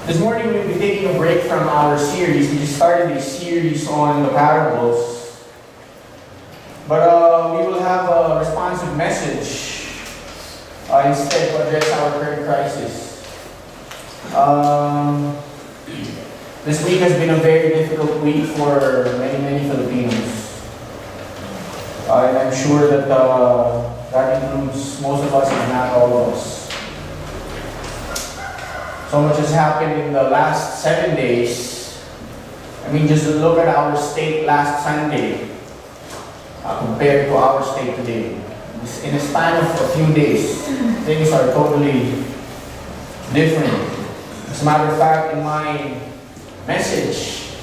This morning we'll be taking a break from our series. We just started a series on the parables. But we will have a responsive message instead to address our current crisis. This week has been a very difficult week for many Filipinos. And I'm sure that that includes most of us, if not all of us. So much has happened in the last 7 days. I mean, just look at our state last Sunday compared to our state today. In a span of a few days, things are totally different. As a matter of fact, in my message,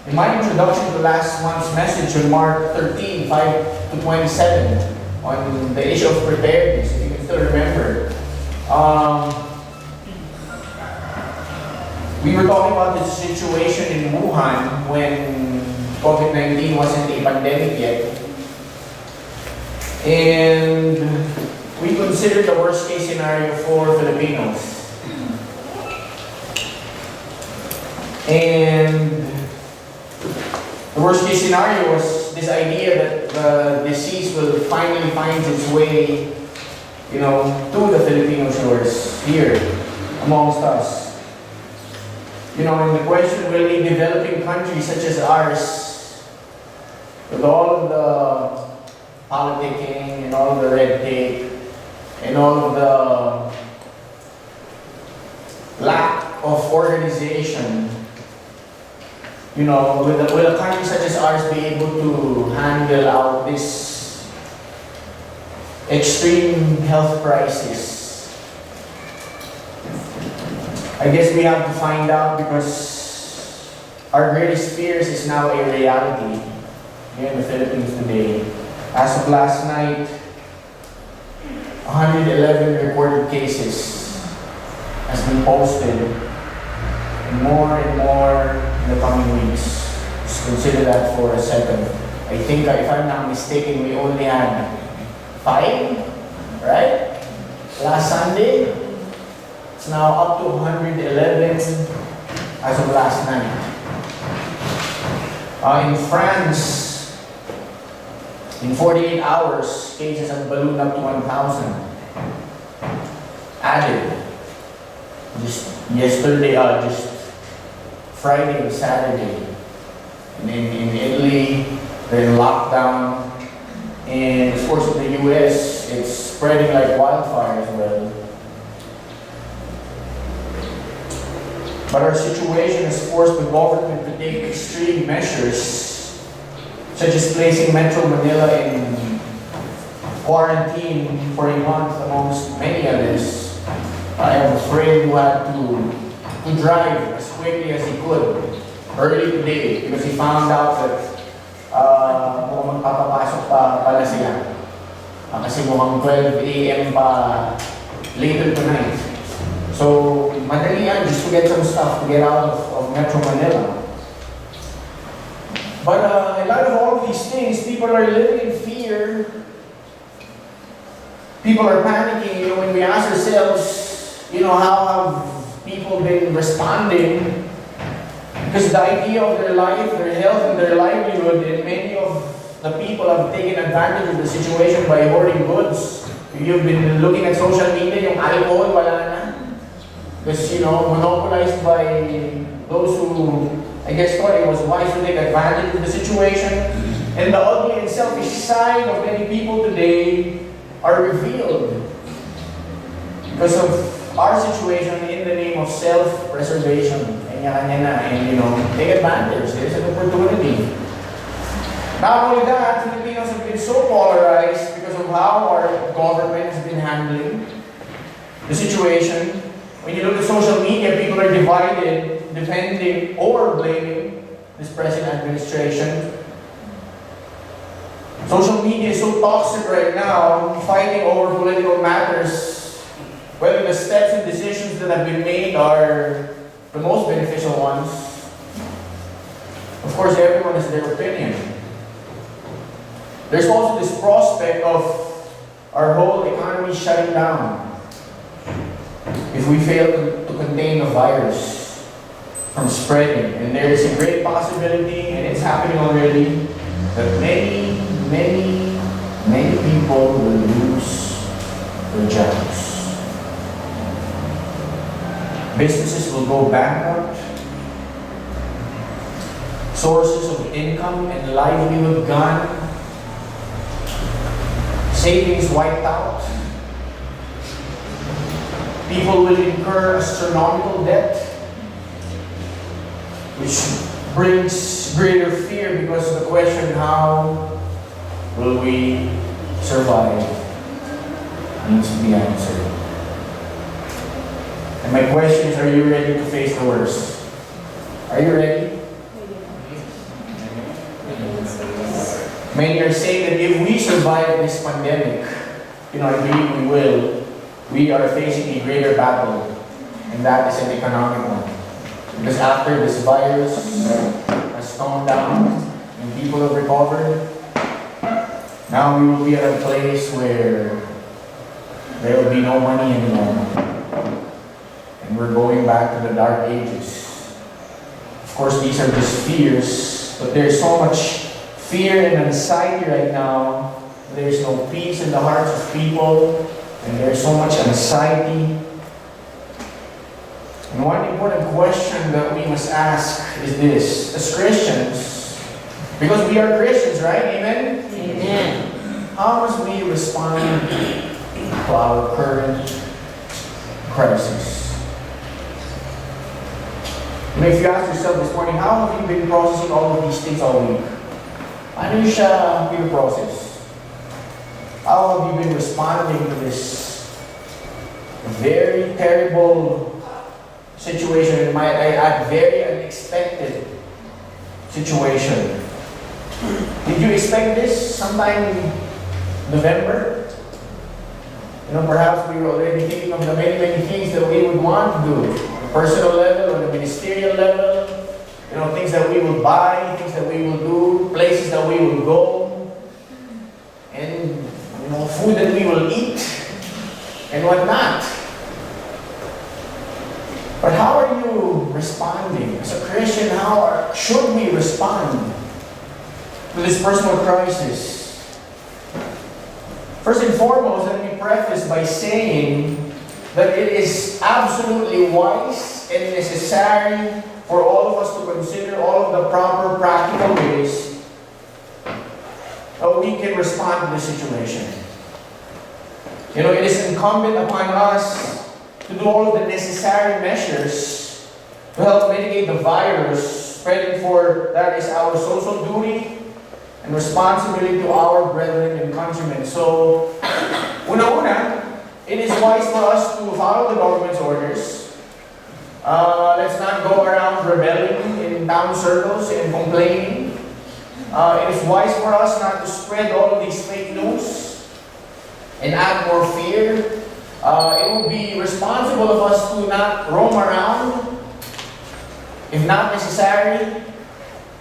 in my introduction to last month's message on Mark 13, 5 to 27, on the issue of preparedness, if you can still remember, we were talking about the situation in Wuhan when COVID-19 wasn't a pandemic yet. And we considered the worst case scenario for Filipinos. And the worst case scenario was this idea that the disease will finally find its way, to the Filipino shores here amongst us. And the question, will a developing country such as ours, with all of the politicking and all of the red tape and all of the lack of organization, will a country such as ours be able to handle out this extreme health crisis? I guess we have to find out, because our greatest fears is now a reality here in the Philippines today. As of last night, 111 recorded cases has been posted, and more in the coming weeks. Just consider that for a second. I think, if I'm not mistaken, we only had 5, right? Last Sunday. It's now up to 111 as of last night. In France, in 48 hours, cases have ballooned up to 1,000. Added. Just yesterday, just Friday and Saturday. And in Italy, they're in lockdown. And of course in the US, it's spreading like wildfire as well. But our situation has forced the government to take extreme measures, such as placing Metro Manila in quarantine for a month, amongst many others. I have a friend who had to drive as quickly as he could early today because he found out that mukhang magpapapasok pa pala sila. Kasi mukhang 12 a.m. pa later tonight. So, madali yan just to get some stuff to get out of Metro Manila. But in light of all of these things, people are living in fear. People are panicking. When we ask ourselves, how have people been responding? Because the idea of their life, their health, and their livelihood, and many of the people have taken advantage of the situation by hoarding goods. You've been looking at social media, yung alcohol, wala na. Because, monopolized by those who, I guess, thought it was wise to take advantage of the situation. And the ugly and selfish side of many people today are revealed because of our situation in the name of self-preservation. And take advantage. There's an opportunity. Not only that, Filipinos have been so polarized because of how our government has been handling the situation. When you look at social media, people are divided, defending or blaming this present administration. Social media is so toxic right now, fighting over political matters, whether the steps and decisions that have been made are the most beneficial ones. Of course, everyone has their opinion. There's also this prospect of our whole economy shutting down. if we fail to contain the virus from spreading. And there is a great possibility, and it's happening already, that many people will lose their jobs. Businesses will go bankrupt. Sources of income and livelihood gone. Savings wiped out. People will incur astronomical debt, which brings greater fear because the question, how will we survive, needs to be answered. And my question is, are you ready to face the worst? Are you ready? Many are saying that if we survive this pandemic, I believe we will, we are facing a greater battle, and that is an economic one. Because after this virus has toned down and people have recovered, now we will be at a place where there will be no money anymore. And we're going back to the dark ages. Of course, these are just fears, but there's so much fear and anxiety right now. There's no peace in the hearts of people, and there's so much anxiety. And one important question that we must ask is this: as Christians, because we are Christians, right? Amen? Amen. How must we respond to our current crisis? And if you ask yourself this morning, how have you been processing all of these things all week? Ano siya process? How have you been responding to this very terrible situation, and might I add, very unexpected situation? Did you expect this sometime in November? Perhaps we were already thinking of the many things that we would want to do, on a personal level, on a ministerial level, things that we will buy, things that we will do, places that we will go, and food that we will eat, and whatnot. But how are you responding? As a Christian, how should we respond to this personal crisis? First and foremost, let me preface by saying that it is absolutely wise and necessary for all of us to consider all of the proper practical ways that we can respond to this situation. It is incumbent upon us to do all of the necessary measures to help mitigate the virus spreading, for that is our social duty and responsibility to our brethren and countrymen. So, una-una, it is wise for us to follow the government's orders. Let's not go around rebelling in town circles and complaining. It is wise for us not to spread all of these fake news and add more fear. It would be responsible of us to not roam around if not necessary.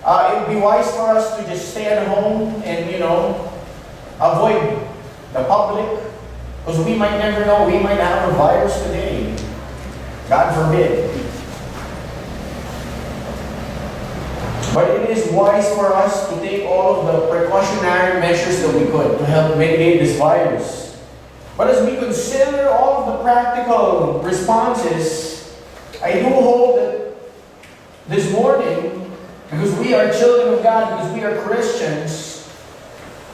It would be wise for us to just stay at home and, avoid the public, because we might never know, we might have a virus today. God forbid. But it is wise for us to take all of the precautionary measures that we could to help mitigate this virus. But as we consider all of the practical responses, I do hope that this morning, because we are children of God, because we are Christians,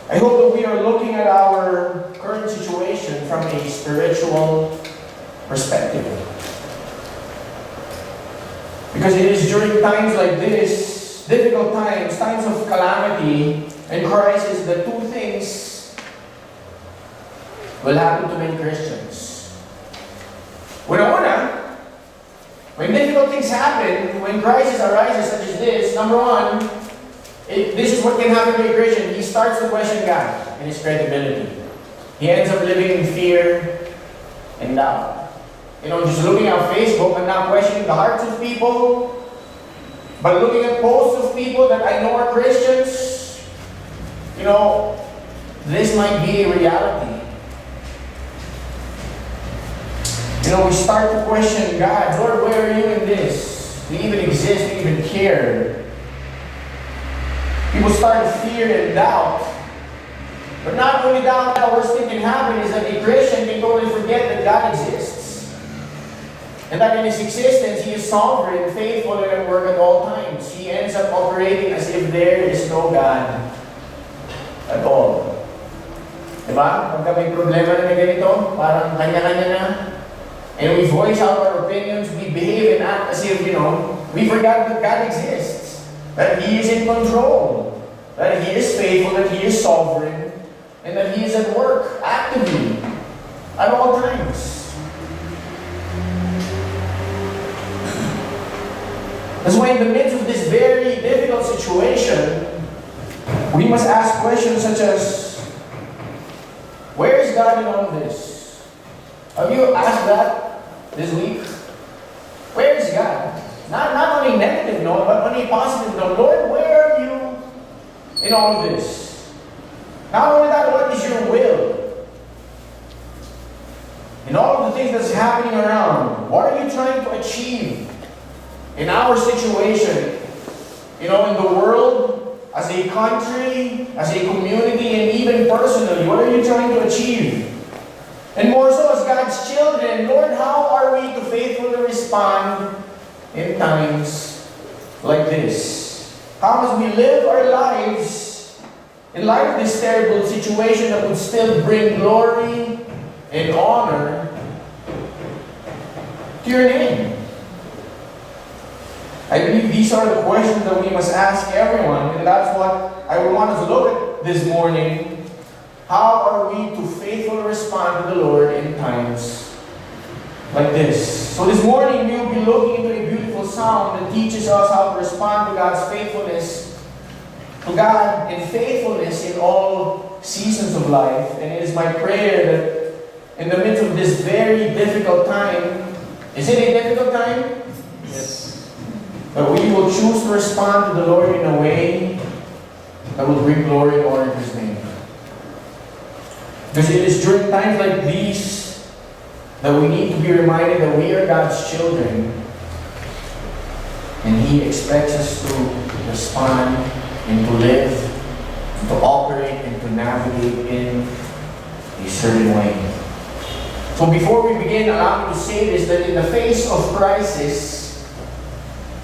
I hope that we are looking at our current situation from a spiritual perspective. Because it is during times like this, difficult times, times of calamity and crisis, that two things will happen to many Christians. Una-una, when difficult things happen, when crisis arises such as this, number one, this is what can happen to a Christian. He starts to question God and his credibility. He ends up living in fear and doubt. Just looking at Facebook and not questioning the hearts of people, but looking at posts of people that I know are Christians, this might be a reality. We start to question God. Lord, where are you in this? Do you even exist? Do you even care? People start to fear and doubt. But not only doubt, the worst thing can happen is that a Christian can totally forget that God exists. And that in His existence, He is sovereign, faithful, and at work at all times. He ends up operating as if there is no God at all. Diba? Pagka may problema na ganito, parang kanya-kanya na. And we voice out our opinions, we behave and act as if, we forgot that God exists. That He is in control. That He is faithful, that He is sovereign, and that He is at work, actively, at all times. That's why in the midst of this very difficult situation, we must ask questions such as, where is God in all this? Have you asked that this week? Where is God? Not on a negative note, but on a positive note. Lord, where are you in all this? Not only that, what is your will? In all of the things that's happening around, what are you trying to achieve in our situation? In the world, as a country, as a community, and even personally, what are you trying to achieve? And more so as God's children, Lord, how are we to faithfully respond in times like this? How must we live our lives in light of this terrible situation that would still bring glory and honor to your name? I believe these are the questions that we must ask everyone, and that's what I would want us to look at this morning. How are we to faithfully respond to the Lord in times like this? So this morning we will be looking into a beautiful psalm that teaches us how to respond to God's faithfulness, to God in faithfulness in all seasons of life. And it is my prayer that in the midst of this very difficult time, is it a difficult time? Yes. But we will choose to respond to the Lord in a way that will bring glory and honor to His name. Because it is during times like these that we need to be reminded that we are God's children. And He expects us to respond and to live, to operate, and to navigate in a certain way. So before we begin, allow me to say this, that in the face of crisis,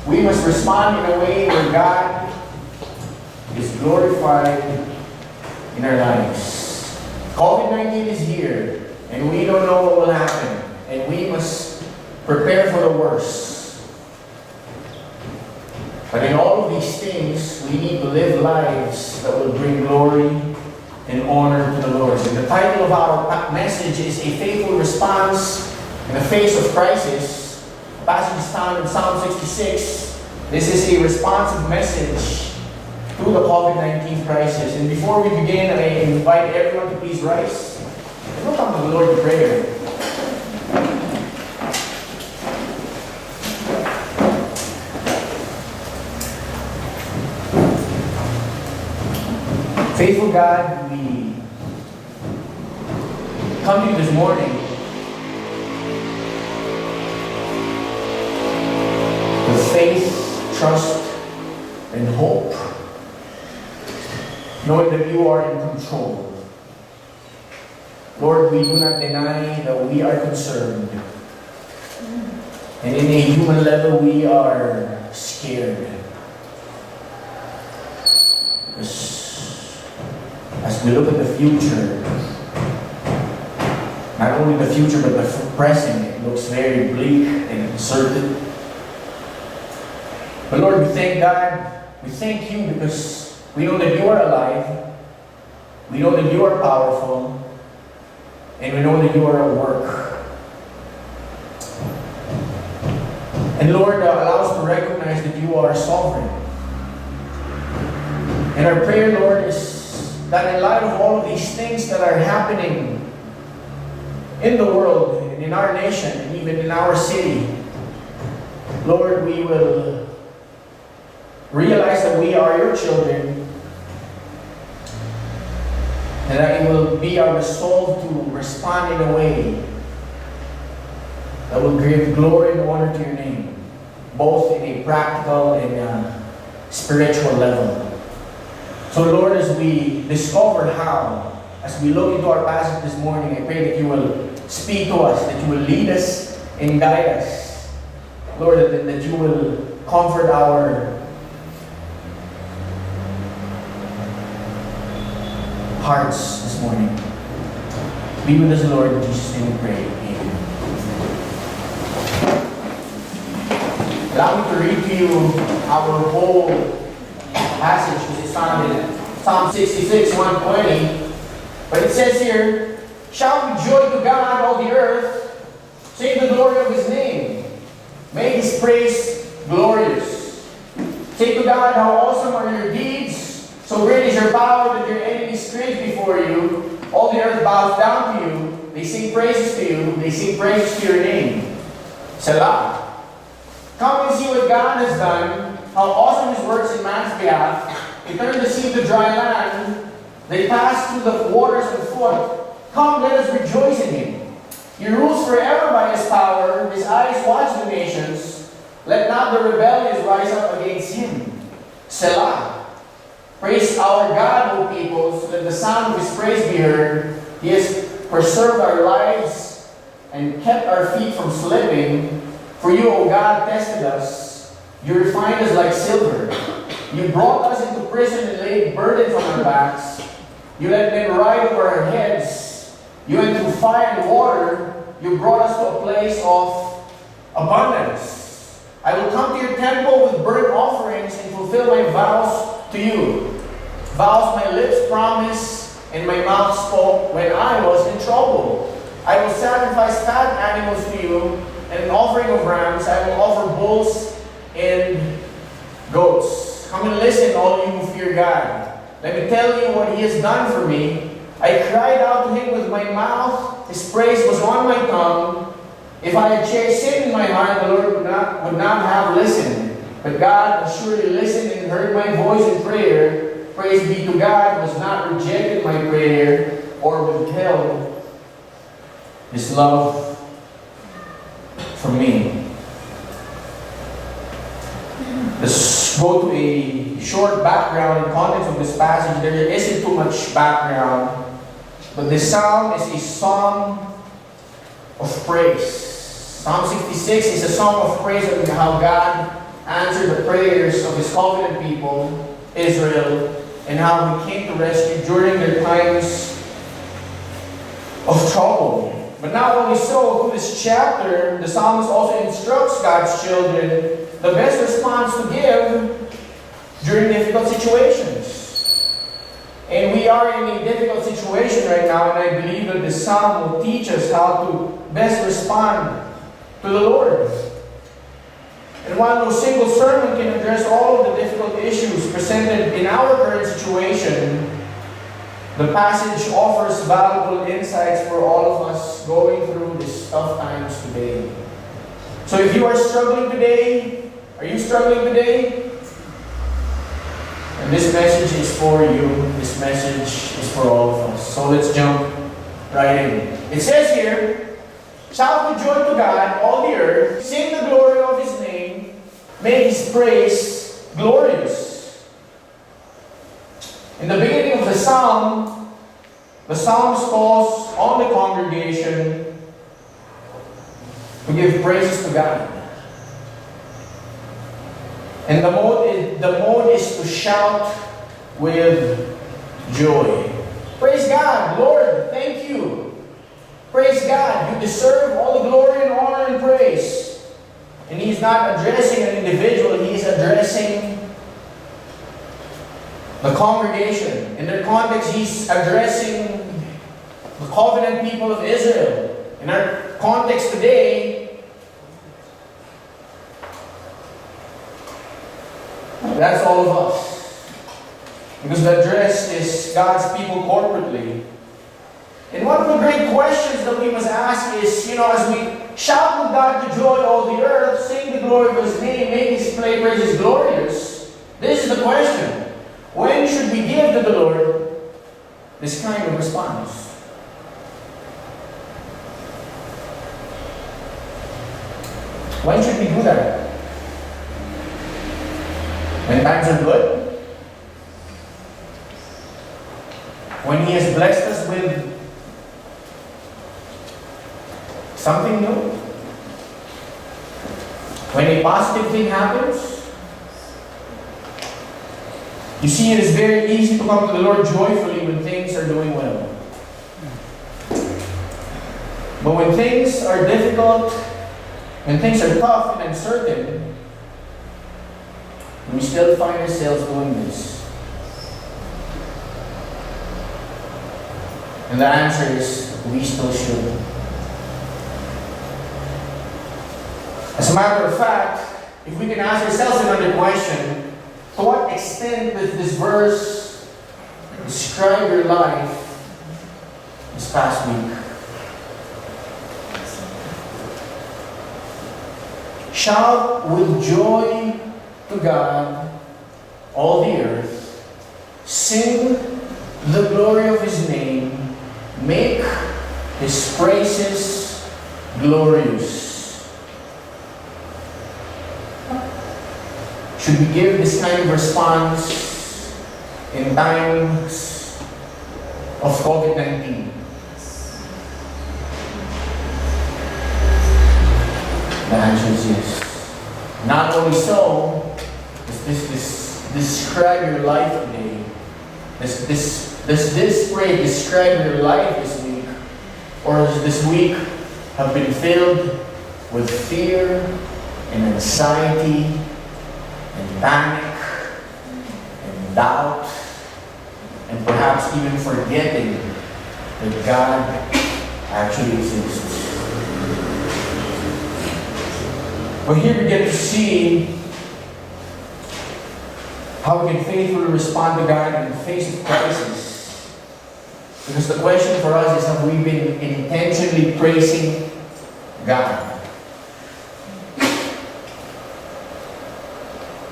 we must respond in a way where God is glorified in our lives. COVID-19 is here, and we don't know what will happen, and we must prepare for the worst. But in all of these things, we need to live lives that will bring glory and honor to the Lord. And the title of our message is A Faithful Response in the Face of Crisis. Passage is found in Psalm 66. This is a responsive message to the COVID-19 crisis. And before we begin, I invite everyone to please rise. And we'll come to the Lord in prayer. Faithful God, we come to you this morning with faith, trust, and hope, knowing that you are in control. Lord, we do not deny that we are concerned. And in a human level, we are scared. Because as we look at the future, not only the future but the present, it looks very bleak and uncertain. But Lord, we thank God, we thank you because we know that you are alive, we know that you are powerful, and we know that you are at work. And Lord, allow us to recognize that you are sovereign. And our prayer, Lord, is that in light of all of these things that are happening in the world, and in our nation, and even in our city, Lord, we will realize that we are your children, and that it will be our resolve to respond in a way that will give glory and honor to your name, both in a practical and spiritual level. So Lord, as we discover how, as we look into our passage this morning, I pray that you will speak to us, that you will lead us and guide us. Lord, that you will comfort our hearts this morning. Be with us, Lord. In Jesus' name we pray. Amen. Allow me to read to you our whole passage, which is found in Psalm 66, 120. But it says here, shout with joy to God, all the earth. Sing the glory of His name. Make His praise glorious. Say to God, how awesome are your deeds. So great is your power that your enemies cringe before you. All the earth bows down to you. They sing praises to you. They sing praises to your name. Selah. Come and see what God has done. How awesome His works in man's behalf. He turned the sea to dry land. They passed through the waters on foot. Come, let us rejoice in Him. He rules forever by His power. His eyes watch the nations. Let not the rebellious rise up against Him. Selah. Praise our God, O peoples. Let the sound of His praise be heard. He has preserved our lives and kept our feet from slipping. For you, O God, tested us. You refined us like silver. You brought us into prison and laid burdens on our backs. You let men ride over our heads. You went through fire and water. You brought us to a place of abundance. I will come to your temple with burnt offerings and fulfill my vows to you. Vows my lips promised and my mouth spoke when I was in trouble. I will sacrifice fat animals to you, and an offering of rams. I will offer bulls and goats. Come and listen, all you who fear God. Let me tell you what He has done for me. I cried out to Him with my mouth. His praise was on my tongue. If I had cherished sin in my heart, the Lord would not have listened. But God has surely listened and heard my voice in prayer. Praise be to God, who has not rejected my prayer or withheld His love from me. Let's go to a short background and context of this passage. There isn't too much background, but this psalm is a song of praise. Psalm 66 is a song of praise of how God answered the prayers of His covenant people, Israel, and how He came to rescue during their times of trouble. But not only so, through this chapter, the psalmist also instructs God's children the best response to give during difficult situations. And we are in a difficult situation right now, and I believe that this psalm will teach us how to best respond to the Lord. And while no single sermon can address all of the difficult issues presented in our current situation, the passage offers valuable insights for all of us going through these tough times today. So if you are struggling today, are you struggling today? And this message is for you. This message is for all of us. So let's jump right in. It says here, shout with joy to God, all the earth. Sing the glory of His name. Make His praise glorious. In the beginning of the psalm, the psalmist calls on the congregation to give praises to God. And the mode is to shout with joy. Praise God, Lord, thank you. Praise God, you deserve all the glory and honor and praise. And He's not addressing an individual, He is addressing the congregation. In their context, He's addressing the covenant people of Israel. In our context today, that's all of us. Because the address is God's people corporately. And one of the great questions that we must ask is, as we shout with God to joy all the earth, sing the glory of His name, make His praises glorious. This is the question. When should we give to the Lord this kind of response? Why should we do that? When times are good? When He has blessed us with something new? When a positive thing happens? You see, it is very easy to come to the Lord joyfully when things are doing well. But when things are difficult, when things are tough and uncertain, we still find ourselves doing this. And the answer is, we still should. As a matter of fact, if we can ask ourselves another question, to what extent does this verse describe your life this past week? Shout with joy to God, all the earth. Sing the glory of His name. Make His praises glorious. Should we give this kind of response in times of COVID-19? The answer is yes. Not only so, does this describe your life today? Does this phrase describe your life this week? Or does this week have been filled with fear and anxiety and panic and doubt and perhaps even forgetting that God actually exists? But here we get to see how we can faithfully respond to God in the face of crisis. Because the question for us is, have we been intentionally praising God?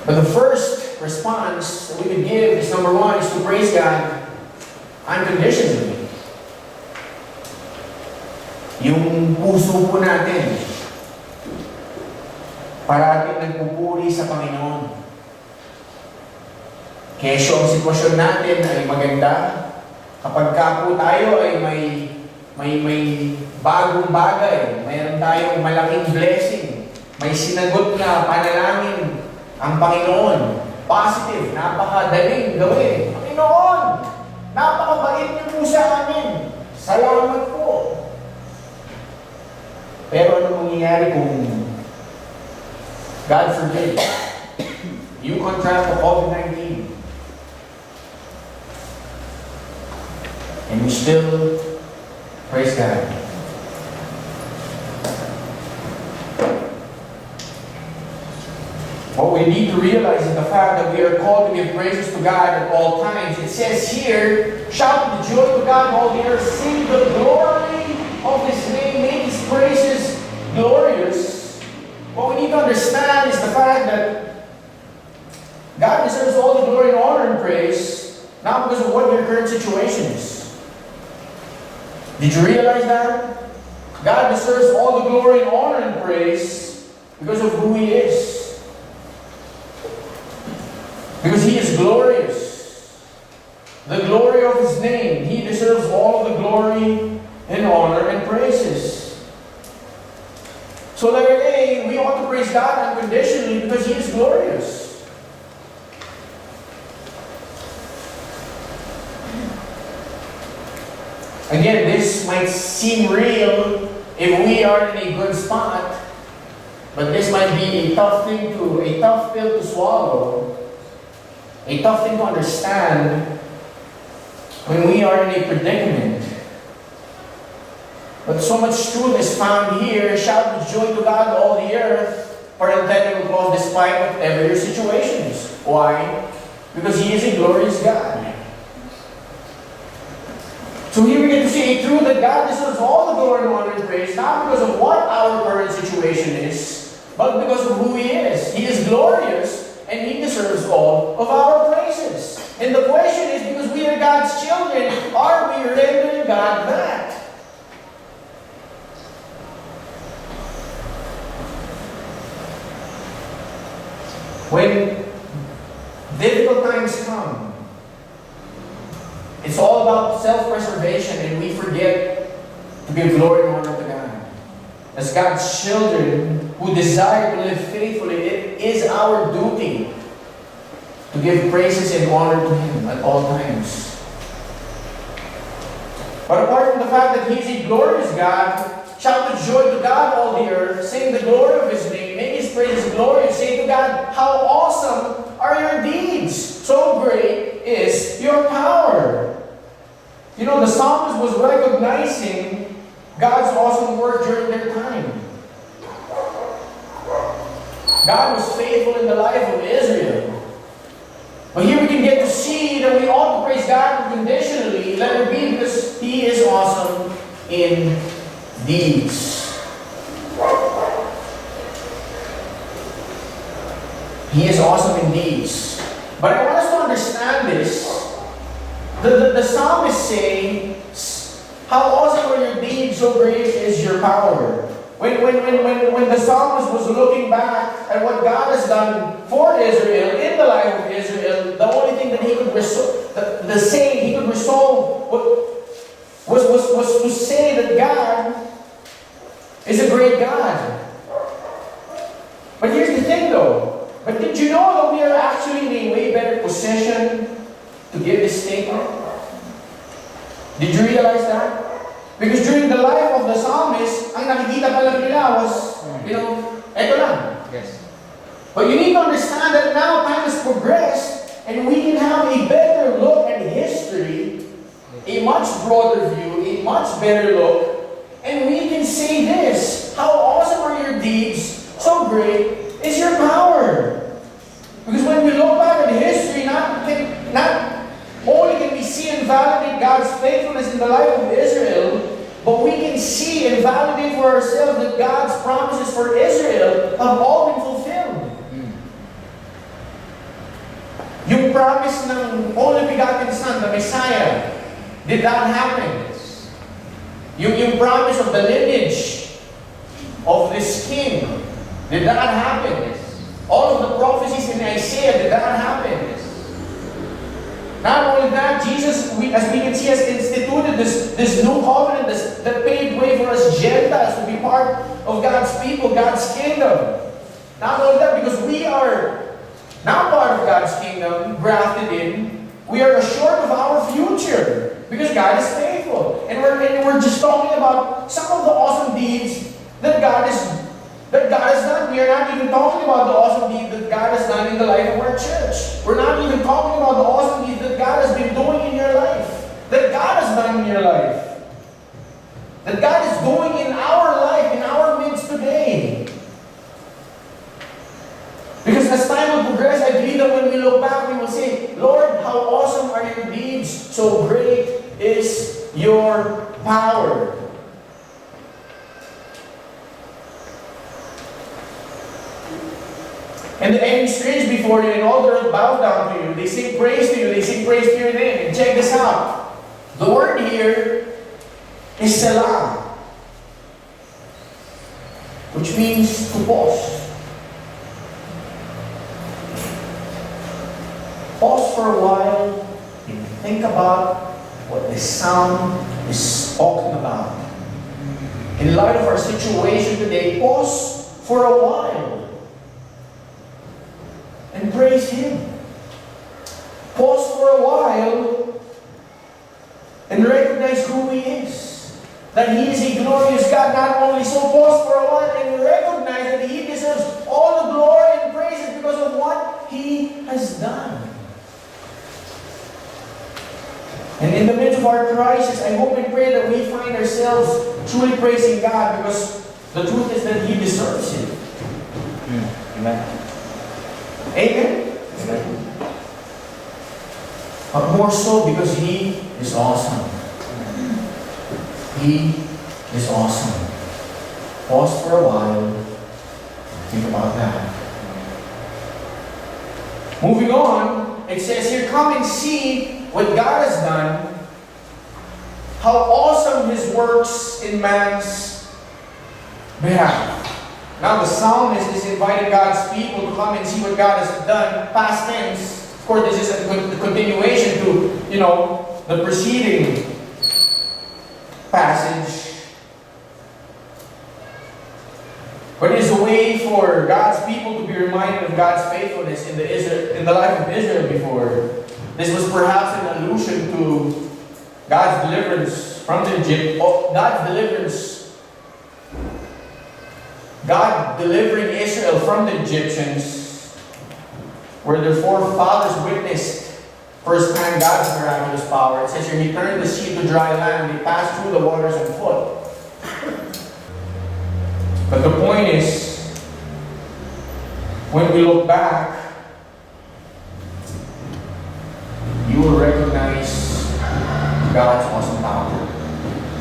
But the first response that we can give is, number one, is to praise God unconditionally. Yung puso po natin, parating nagpupuri sa Panginoon. Kesyo ang sitwasyon natin ay maganda, kapag ka po tayo ay may bagong bagay, mayroon tayong malaking blessing, may sinagot na panalangin ang Panginoon, positive, napakadaling gawin. Panginoon, napakabait niyo po sa amin. Salamat po. Pero ano mangyayari kung, God forbid, you contract the COVID-19 and you still praise God? What we need to realize is the fact that we are called to give praises to God at all times. It says here, shout with joy to God, all the earth, sing the glory of His name, make His praises glorious. What we need to understand is the fact that God deserves all the glory and honor and praise, not because of what your current situation is. Did you realize that? God deserves all the glory and honor and praise because of who He is. Because He is glorious. The glory of His name. He deserves all of the glory and honor and praises. So letter A, we ought to praise God unconditionally because He is glorious. Again, this might seem real if we are in a good spot, but this might be a tough pill to swallow, a tough thing to understand when we are in a predicament. But so much truth is found here. Shout with joy to God, all the earth, parenthetical clause, despite whatever your situation is. Why? Because He is a glorious God. So here we get to see a truth that God deserves all the glory and honor and praise, not because of what our current situation is, but because of who He is. He is glorious, and He deserves all of our praises. And the question is, because we are God's children, are we rendering God that? When difficult times come, it's all about self-preservation, and we forget to give glory and honor to God. As God's children who desire to live faithfully, it is our duty to give praises and honor to Him at all times. But apart from the fact that He is a glorious God, shout with joy to God, all the earth, sing the glory of His name, make His praises glorious, say to God, how awesome are your deeds, so great is your power. You know, the psalmist was recognizing God's awesome work during their time. God was faithful in the life of Israel. But here we can get to see that we ought to praise God unconditionally, let it be, because He is awesome in deeds. He is awesome in deeds. But I want us to understand this. The psalmist saying, how awesome are your deeds, so great is your power. When the psalmist was looking back at what God has done for Israel, in the life of Israel, the only thing that he could resolve, the saying he could resolve was to say that God is a great God. But here's the thing though. But did you know that we are actually in a way better position to give this statement? Did you realize that? Because during the life of the psalmist, ang nakikita pa lang nila was, eto lang. Yes. But you need to understand that now time has progressed and we can have a better look at history, a much broader view, a much better look, and we can say this, how awesome are your deeds, so great is your power. Because when we look back at history, not only can we see and validate God's faithfulness in the life of Israel, but we can see and validate for ourselves that God's promises for Israel have all been fulfilled. Yung promise ng only begotten Son, the Messiah, did that happen? Yung promise of the lineage of this king, did that happen? All of the prophecies in Isaiah, did that happen? Not only that, Jesus, as we can see, has instituted this new covenant that paved way for us Gentiles to be part of God's people, God's kingdom. Not only that, because we are now part of God's kingdom, grafted in, we are assured of our future because God is faithful. And we're just talking about some of the awesome deeds that God has done. We are not even talking about the awesome deeds that God has done in the life of our church. We're not even talking about the awesome deeds that God has been doing in your life. That God has done in your life. That God is doing in our life, in our midst today. Because as time will progress, I believe that when we look back, we will say, Lord, how awesome are your deeds, so great is your power. And the enemy strays before you, and all the earth bows down to you. They sing praise to you. They sing praise to your name. And check this out. The word here is Selah, which means to pause. Pause for a while and think about what this psalm is talking about. In light of our situation today, pause for a while and praise Him. Pause for a while and recognize who He is. That He is a glorious God. Not only so, pause for a while and recognize that He deserves all the glory and praises because of what He has done. And in the midst of our crisis, I hope and pray that we find ourselves truly praising God because the truth is that He deserves it. Amen. Amen? But more so because He is awesome. He is awesome. Pause for a while. Think about that. Moving on, it says here, come and see what God has done, how awesome His works in man's behalf. Now the psalmist is inviting God's people to come and see what God has done, past tense. Of course, this is a continuation to, the preceding passage. But it is a way for God's people to be reminded of God's faithfulness in the life of Israel before. This was perhaps an allusion to God's deliverance from Egypt, God delivering Israel from the Egyptians, where their forefathers witnessed firsthand God's miraculous power. It says here, He turned the sea to dry land, He passed through the waters on foot. But the point is, when we look back, you will recognize God's awesome power.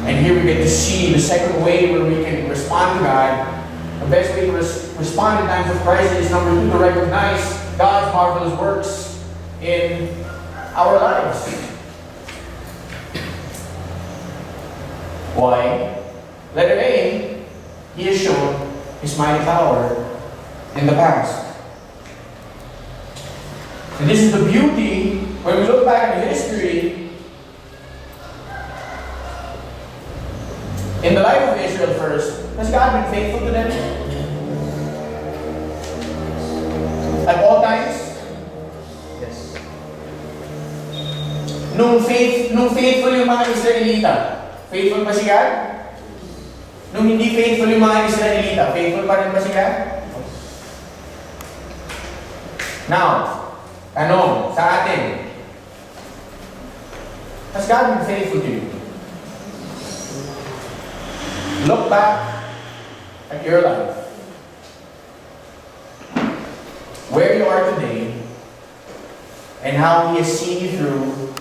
And here we get to see the second way where we can respond to God. The best way to respond in times of crisis is number 2, to recognize God's marvelous works in our lives. Why? Letter A, He has shown His mighty power in the past. And this is the beauty when we look back at history. In the life of Israel first, has God been faithful to them? At all times? Yes. Nung faithful yung mga Israelita, faithful pa si God? Nung hindi faithful yung mga Israelita, faithful pa rin ba si God? Now, tanong sa atin, has God been faithful to you? Look back at your life. Where you are today, and how He has seen you through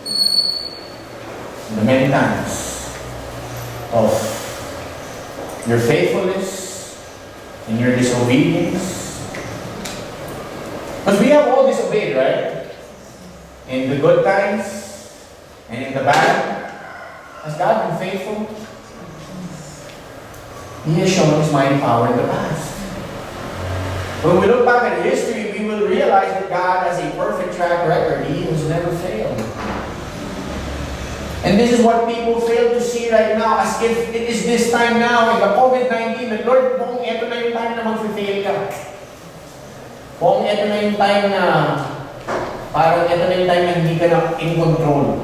the many times of your faithfulness and your disobedience. Because we have all disobeyed, right? In the good times and in the bad. Has God been faithful? He has shown His mighty power in the past. When we look back at history, we will realize that God has a perfect track record. He has never failed. And this is what people fail to see right now, as if it is this time now, in the COVID-19, that Lord, kung ito na yung time na mag-fail ka. Kung ito na yung time na, parang ito na yung time na hindi ka na in control.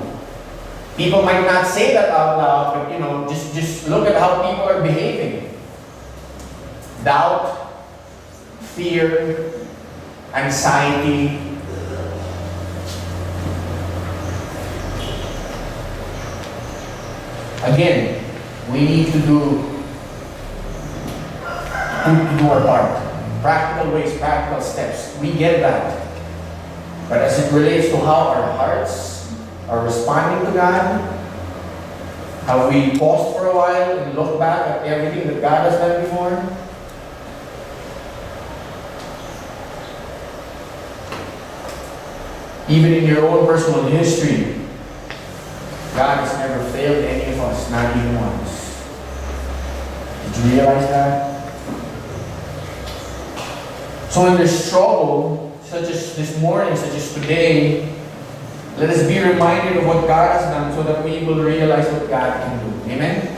People might not say that out loud, but just look at how people are behaving. Doubt, fear, anxiety. Again, we need to do our part. Practical ways, practical steps. We get that. But as it relates to how our hearts are responding to God, have we paused for a while and looked back at everything that God has done before? Even in your own personal history, God has never failed any of us, not even once. Did you realize that? So in this struggle, such as this morning, such as today, let us be reminded of what God has done so that we will realize what God can do. Amen?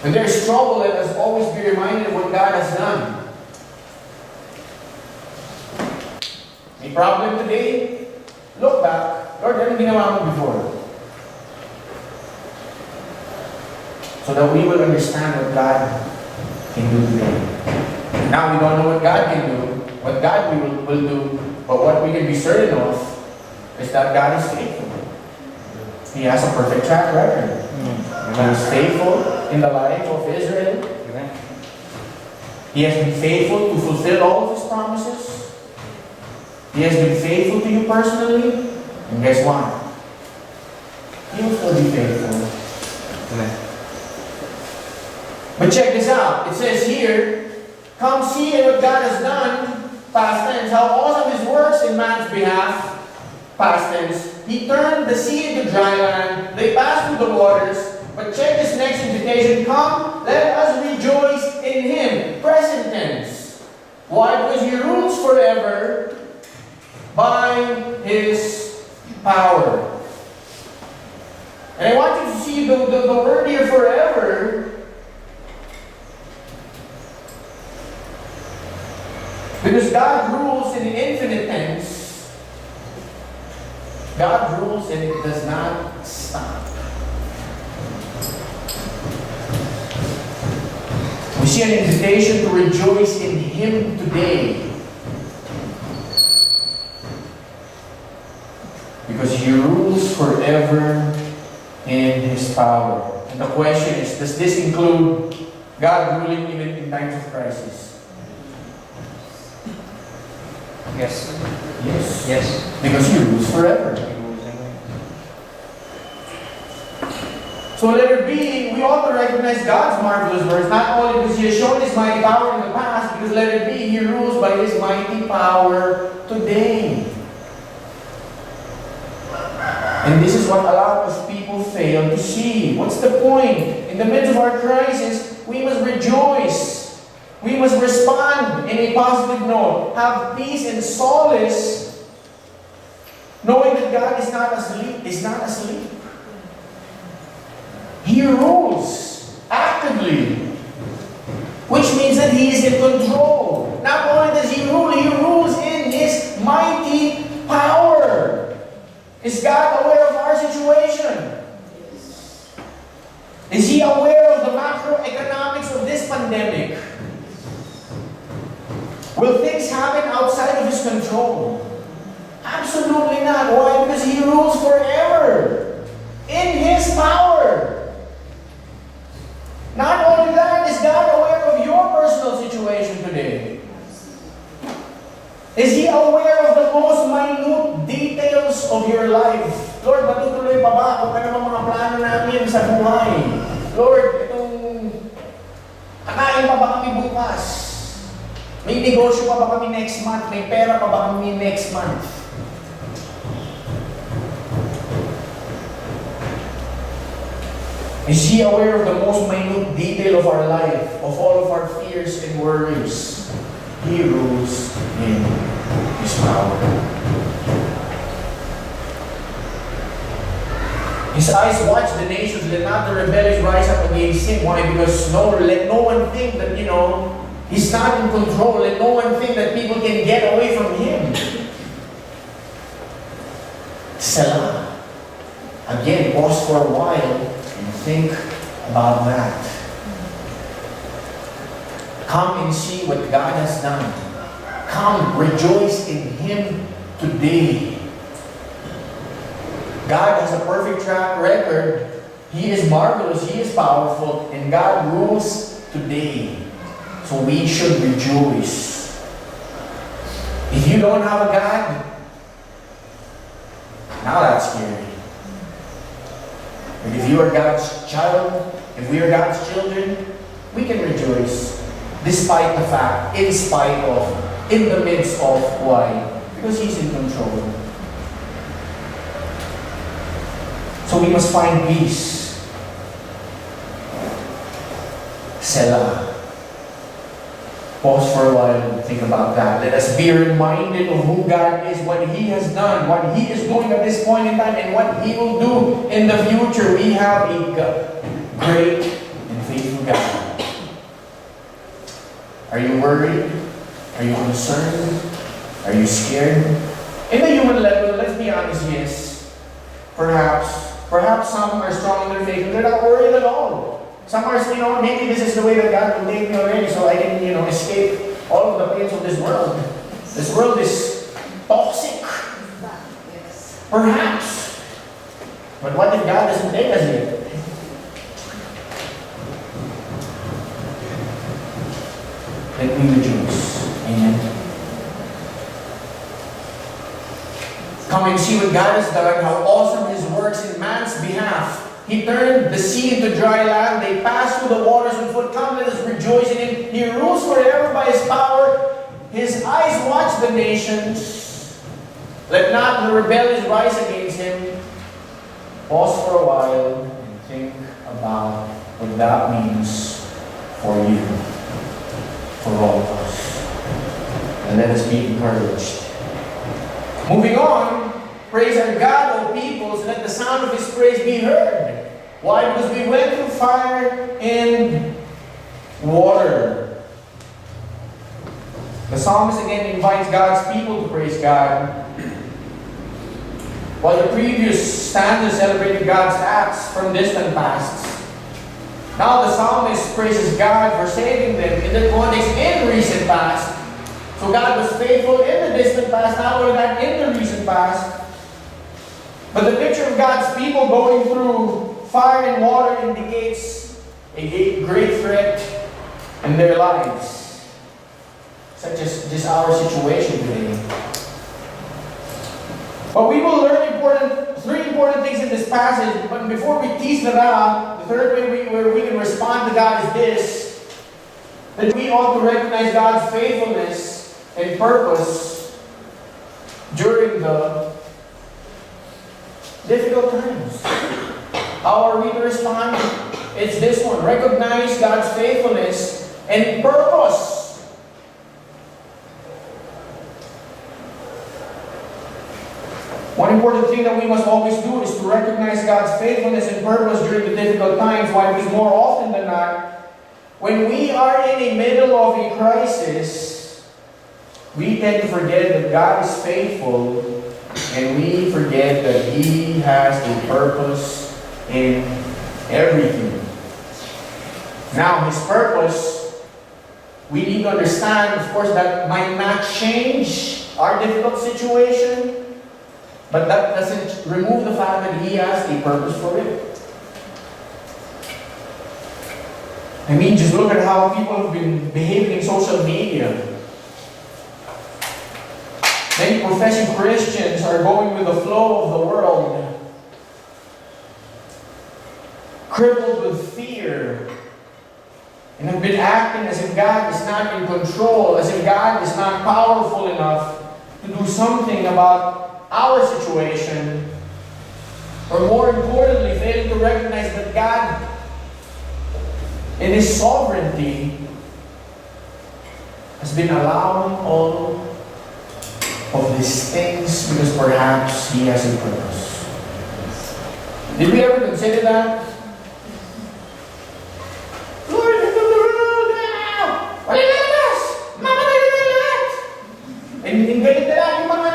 When there is struggle, let us always be reminded of what God has done. May problem today? Look back. Lord, anong ginawa mo before? So that we will understand what God can do today. Now we don't know what God can do, what God will do, but what we can be certain of is that God is faithful. He has a perfect track record. He was faithful in the life of Israel. He has been faithful to fulfill all of His promises. He has been faithful to you personally. And guess what? He will still be faithful. Amen. But check this out. It says here, come see what God has done, past tense, how awesome His works in man's behalf, past tense. He turned the sea into dry land. They passed through the waters. But check this next invitation. Come, let us rejoice in Him. Present tense. Why? Because He rules forever by His power. And I want you to see the word here, forever. Because God rules in the infinite tense. God rules and it does not stop. We see an invitation to rejoice in Him today. Because He rules forever in His power. And the question is, does this include God ruling even in times of crisis? Yes. Yes. Yes. Because He rules forever. So letter B, we ought to recognize God's marvelous works, not only because He has shown His mighty power in the past, because letter B, He rules by His mighty power today. And this is what a lot of people fail to see. What's the point? In the midst of our crisis, we must rejoice. We must respond in a positive note. Have peace and solace, knowing that God is not asleep. He rules actively, which means that He is in control. Not only does He rules in His mighty power. Is God aware of our situation? Is He aware of the macroeconomics of this pandemic? Will things happen outside of His control? Absolutely not. Why? Because He rules forever in His power. Not only that, is God aware of your personal situation today? Is He aware of the most minute details of your life? Lord, matutuloy pa ba? Kung ano mga plano namin sa buhay? Lord, kakain pa ba kami bukas? May negosyo pa ba kami next month? May pera pa ba kami next month? Is He aware of the most minute detail of our life, of all of our fears and worries? He rules in His power. His eyes watch the nations, let not the rebellious rise up against Him. Why? Because let no one think that, He's not in control. Let no one think that people can get away from Him. Selah. Again, pause for a while and think about that. Come and see what God has done. Come, rejoice in Him today. God has a perfect track record. He is marvelous, He is powerful, and God rules today. So we should rejoice. If you don't have a God, now that's scary. But if you are God's child, if we are God's children, we can rejoice. Despite the fact, in spite of, in the midst of. Why? Because He's in control. So we must find peace. Selah. Pause for a while and think about that. Let us be reminded of who God is, what He has done, what He is doing at this point in time, and what He will do in the future. We have a great and faithful God. Are you worried? Are you concerned? Are you scared? In the human level, let's be honest, yes. Perhaps some are strong in their faith and they're not worried at all. Some are, maybe this is the way that God will take me already so I can, escape all of the pains of this world. This world is toxic. Perhaps. But what if God doesn't take us yet? Let me rejoice. Amen. Come and see what God has done, how awesome His works in man's behalf. He turned the sea into dry land. They passed through the waters on foot. Come, let us rejoice in Him. He rules forever by His power. His eyes watch the nations. Let not the rebellious rise against Him. Pause for a while and think about what that means for you, for all of us. And let us be encouraged. Moving on, praise our God, O peoples, let the sound of His praise be heard. Why? Because we went through fire and water. The psalmist again invites God's people to praise God. While the previous stanzas celebrated God's acts from distant pasts, now the psalmist praises God for saving them in the context in recent past. So God was faithful in the distant past, now we're not in the recent past. But the picture of God's people going through fire and water indicates a great threat in their lives, such as just our situation today. But we will learn three important things in this passage. But before we tease that out, the third way where we can respond to God is this: that we ought to recognize God's faithfulness and purpose during the difficult times. How are we to respond? It's this one: recognize God's faithfulness and purpose. One important thing that we must always do is to recognize God's faithfulness and purpose during the difficult times. Why? Because more often than not, when we are in the middle of a crisis, we tend to forget that God is faithful, and we forget that He has a purpose in everything. Now, His purpose, we need to understand, of course, that might not change our difficult situation, but that doesn't remove the fact that He has a purpose for it. I mean, just look at how people have been behaving in social media. Many professing Christians are going with the flow of the world, crippled with fear, and have been acting as if God is not in control, as if God is not powerful enough to do something about our situation, or more importantly, failing to recognize that God, in His sovereignty, has been allowing all of these things because perhaps He has a purpose. Did we ever consider that? Lord, look at the world now! Wala na labas! Mamatay na lahat! And yung galit na lang, yung mga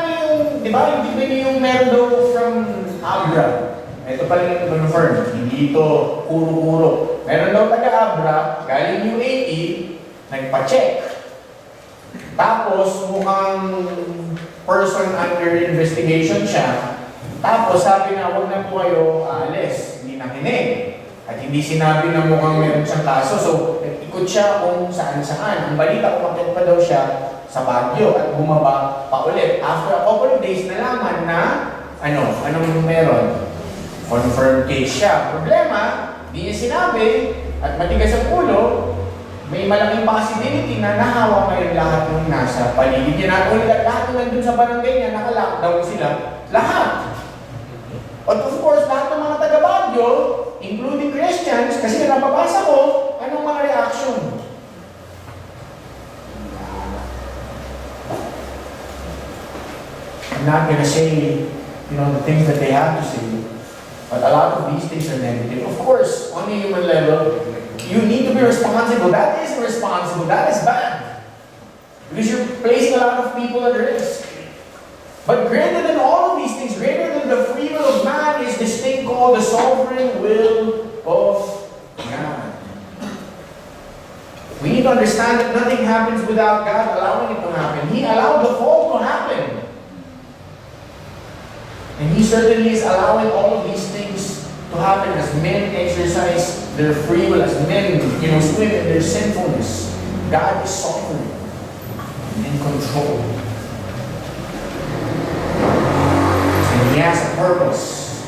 di ba, yung bibili yung meron daw from Abra. Ito pala yung confirm. Hindi ito puro-puro. Meron daw taga-Abra, galing UAE, nagpa-check. Tapos, mukhang person under investigation siya. Tapos, sabi na, huwag na po kayo aalis. Hindi nakinig. At hindi sinabi na mukhang meron siyang kaso. So, nag-ikot siya kung saan-saan. Ang balita, umakit pa daw siya sa Baguio at bumaba pa ulit. After a couple of days, nalaman na, anong meron? Confirmed case siya. Problema, di niya sinabi, at matigas ang ulo, may malaking possibility na nahawa ngayon lahat ng nasa paligid niya. Not only that, lahat ng nandun sa barangay niya, naka-lockdown sila. Lahat. But of course, lahat ng mga taga-Baguio, including Christians, kasi napabasa ko, anong mga reaction? I'm not gonna say, the things that they have to say, but a lot of these things are negative. Of course, on a human level, you need to be responsible. That is irresponsible. That is bad. Because you're placing a lot of people at risk. But greater than all of these things, greater than the free will of man, is this thing called the sovereign will of God. We need to understand that nothing happens without God allowing it to happen. He allowed the fall to happen. And He certainly is allowing all of these things to happen as men exercise their free will, as men, swim in their sinfulness. God is sovereign and in control. And He has a purpose.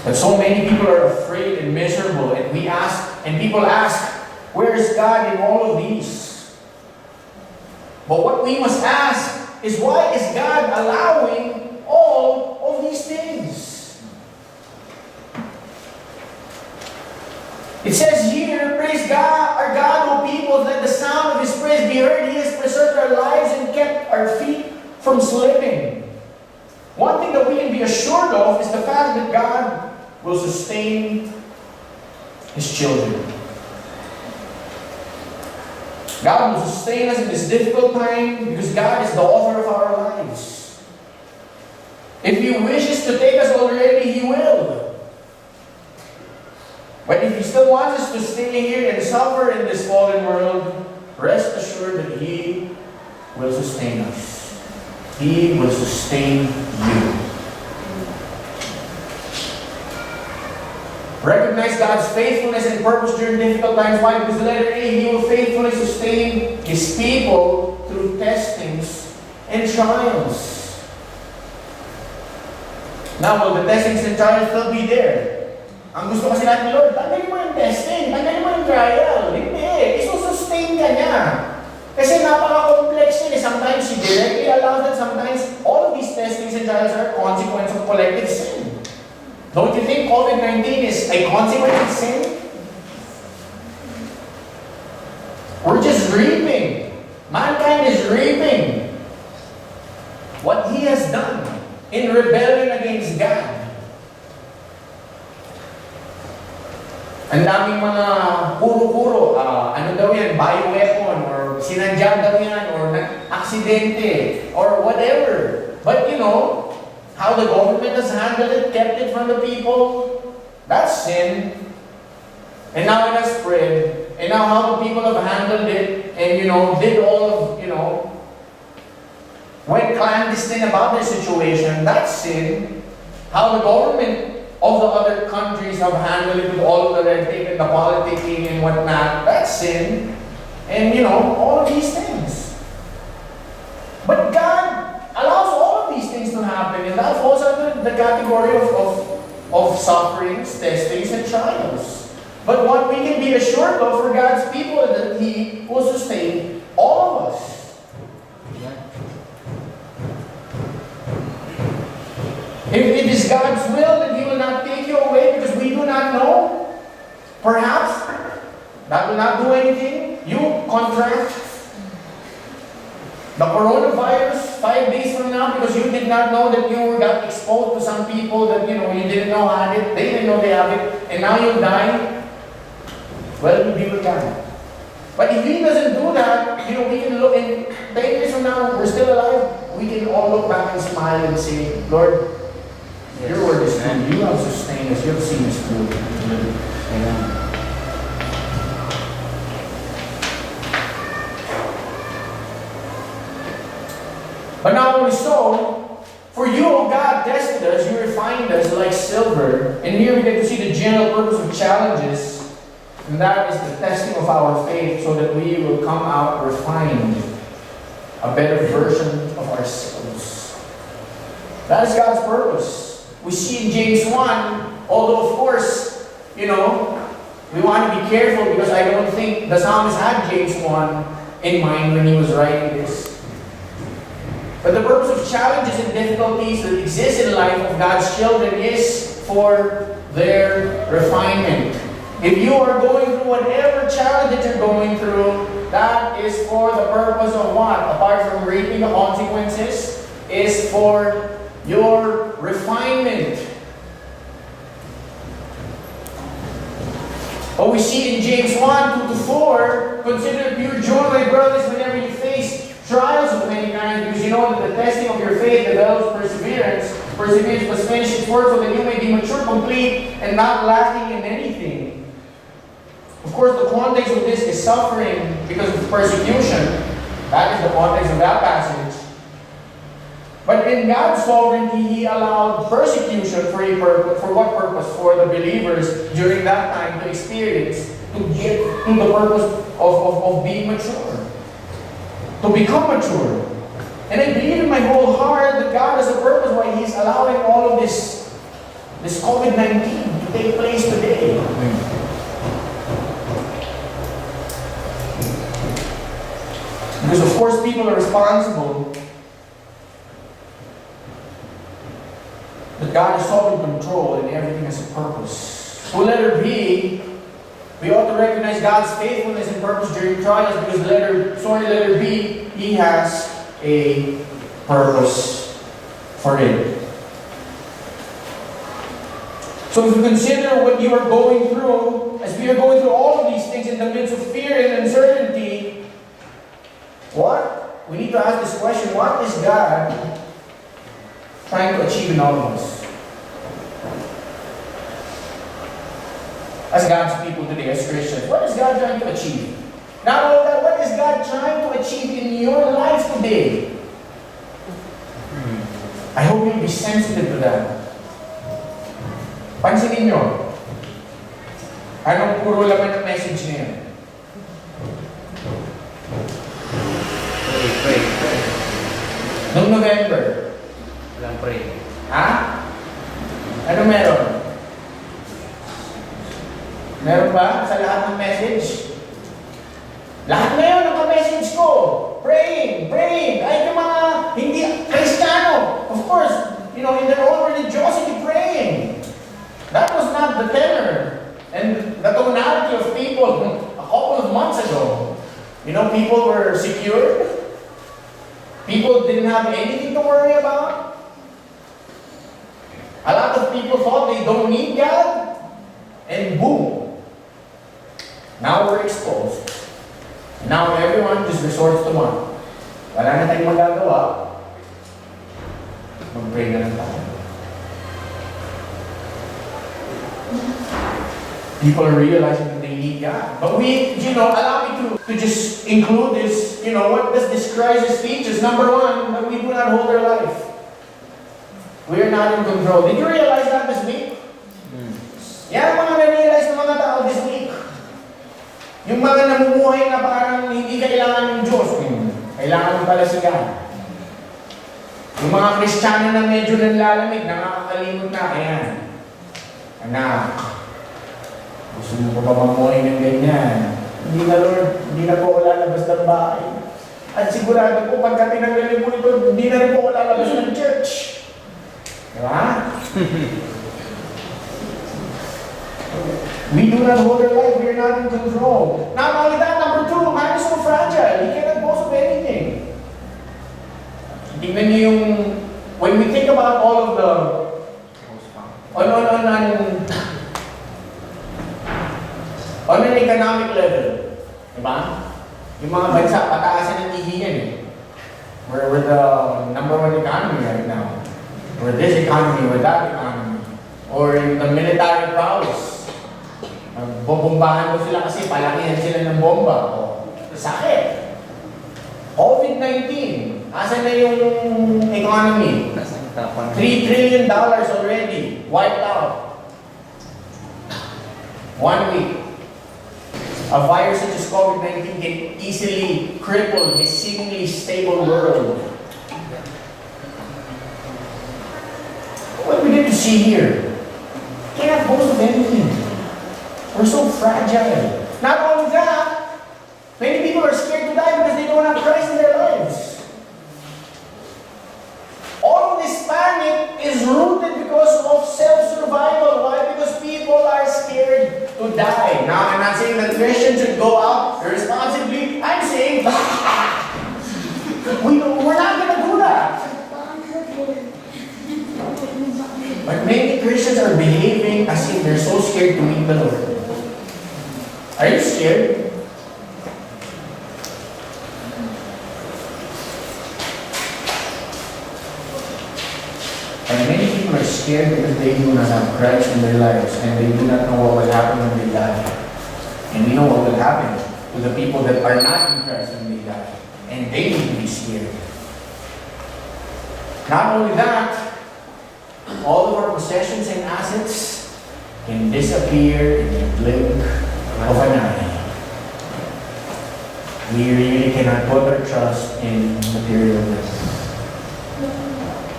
But so many people are afraid and miserable, and people ask, where is God in all of these? But what we must ask is, why is God allowing all of living. One thing that we can be assured of is the fact that God will sustain His children. God will sustain us in this difficult time because God is the author of our lives. If He wishes to take us already, He will. But if He still wants us to stay here and suffer in this fallen world, rest assured that He will sustain us. He will sustain you. Recognize God's faithfulness and purpose during difficult times. Why? Because the letter A, He will faithfully sustain His people through testings and trials. Now, will the testings and trials still be there? Ang gusto kasi natin, Lord, tanggalin mo yung testing, tanggalin mo yung trial. Hindi, isusustain ka niya. Kasi napaka-complex yun. Sometimes He directly allows it. Sometimes all of these testings and trials are a consequence of collective sin. Don't you think COVID-19 is a consequence of sin? We're just reaping. Mankind is reaping what he has done in rebellion against God. Ang daming mga puro-puro, ano daw yan, bioweapon, or sinadya daw yan, or aksidente, or whatever. But you know, how the government has handled it, kept it from the people, that's sin. And now it has spread. And now how the people have handled it, and did all of, went clandestine about their situation, that's sin. How the government of the other countries have handled it with all of the red tape and the politicking and whatnot, that's sin. And all of these things. But God allows all of these things to happen, and that falls under the category of sufferings, testings, and trials. But what we can be assured of for God's people is that He will sustain all of us. If it is God's will that He will not take you away because we do not know, perhaps that will not do anything. You contract the coronavirus 5 days from now because you did not know that you got exposed to some people that you didn't know had it, they didn't know they have it, and now you die. Well, you'll be with God. But if He doesn't do that, we can look, and 10 years from now, we're still alive, we can all look back and smile and say, Lord, Your word is true. You have sustained us. You have seen us through. Amen. But not only so, for you, O God, tested us, you refined us like silver. And here we get to see the general purpose of challenges, and that is the testing of our faith so that we will come out refined, a better version of ourselves. That is God's purpose. We see in James 1, although of course, we want to be careful because I don't think the psalmist had James 1 in mind when he was writing this. But the purpose of challenges and difficulties that exist in life of God's children is for their refinement. If you are going through whatever challenge that you're going through, that is for the purpose of what? Apart from reaping the consequences, is for your refinement. What we see in James 1, 2-4, consider it pure joy, my brothers, whenever you face trials of many kinds, because you know that the testing of your faith develops perseverance. Perseverance must finish its work so that you may be mature, complete, and not lacking in anything. Of course, the context of this is suffering because of persecution. That is the context of that passage. But in God's sovereignty, He allowed persecution for a purpose. For what purpose? For the believers during that time to experience, to get to the purpose of being mature. To become mature. And I believe in my whole heart that God has a purpose why He's allowing all of this COVID-19 to take place today. Because of course people are responsible. But God is all in control and everything has a purpose. So letter B, we ought to recognize God's faithfulness and purpose during trials because letter B, He has a purpose for it. So if you consider what you are going through, as we are going through all of these things in the midst of fear and uncertainty, we need to ask this question: what is God trying to achieve in all of us? As God's people today, as Christians, what is God trying to achieve? Not only that, what is God trying to achieve in your life today? I hope you'll be sensitive to that. Pansinin nyo, anong puro laman ng message na yan? Pray. Noong November. Walang pray. Ha? Ano meron? Meron ba sa lahat ng message? Lahat na yun ang message ko. Praying. Ay, yung mga hindi Kristiyano. Of course, in their own religiosity, praying. That was not the tenor and the tonality of people a couple of months ago. People were secure. People didn't have anything to worry about. A lot of people thought they don't need God. And boom. Now we're exposed. Now everyone just resorts to one. Wala na tayong magagawa. Mag-pray na lang tayo. People are realizing that they need God. But allow me to just include this, what does this crisis teach us? Number one, that we do not hold our life. We are not in control. Did you realize that this week? Yan ang mga na-realize ng mga tao this week. Yung mga namumuhay na parang hindi kailangan ng Diyos. Kailangan pala si God. Yung mga Kristiyano na medyo nanlalamig, nakakakalimot na, ayan. Anak, gusto mo pa ba mamuhay ng ganyan? Hindi na, Lord, hindi na po ako lalabas ng bahay. At sigurado po, pagka tinanggalin po ito, hindi na rin po ako lalabas ng church. Diba? We do not hold our life, we are not in control. Not only that, number two, man is so fragile, he cannot boast of anything. Tingnan niyo yung, when we think about all of the, on an economic level, diba? Yung mga bansa, pataasan ng ihiyan eh. We're the number one economy right now. We're this economy, we're that economy. Or in the military prowess. Bobombahan mo sila kasi palakihan sila ng bomba. O, sakit. COVID-19. Asan na yung economy? $3 trillion already. Wiped out. 1 week. A virus such as COVID-19 can easily cripple a seemingly stable world. What we get to see here, cannot boast of anything. We're so fragile. Not only that, many people are scared to die because they don't have Christ in their lives. All of this panic is rooted because of self-survival. Why? Because people are scared to die. Now, I'm not saying that Christians should go out irresponsibly. I'm saying we're not going to do that. But many Christians are behaving as if they're so scared to meet the Lord. Are you scared? And many people are scared because they do not have Christ in their lives and they do not know what will happen when they die. And we know what will happen to the people that are not in Christ when they die. And they need to be scared. Not only that, all of our possessions and assets can disappear in the blink of an eye. We really cannot put our trust in material things.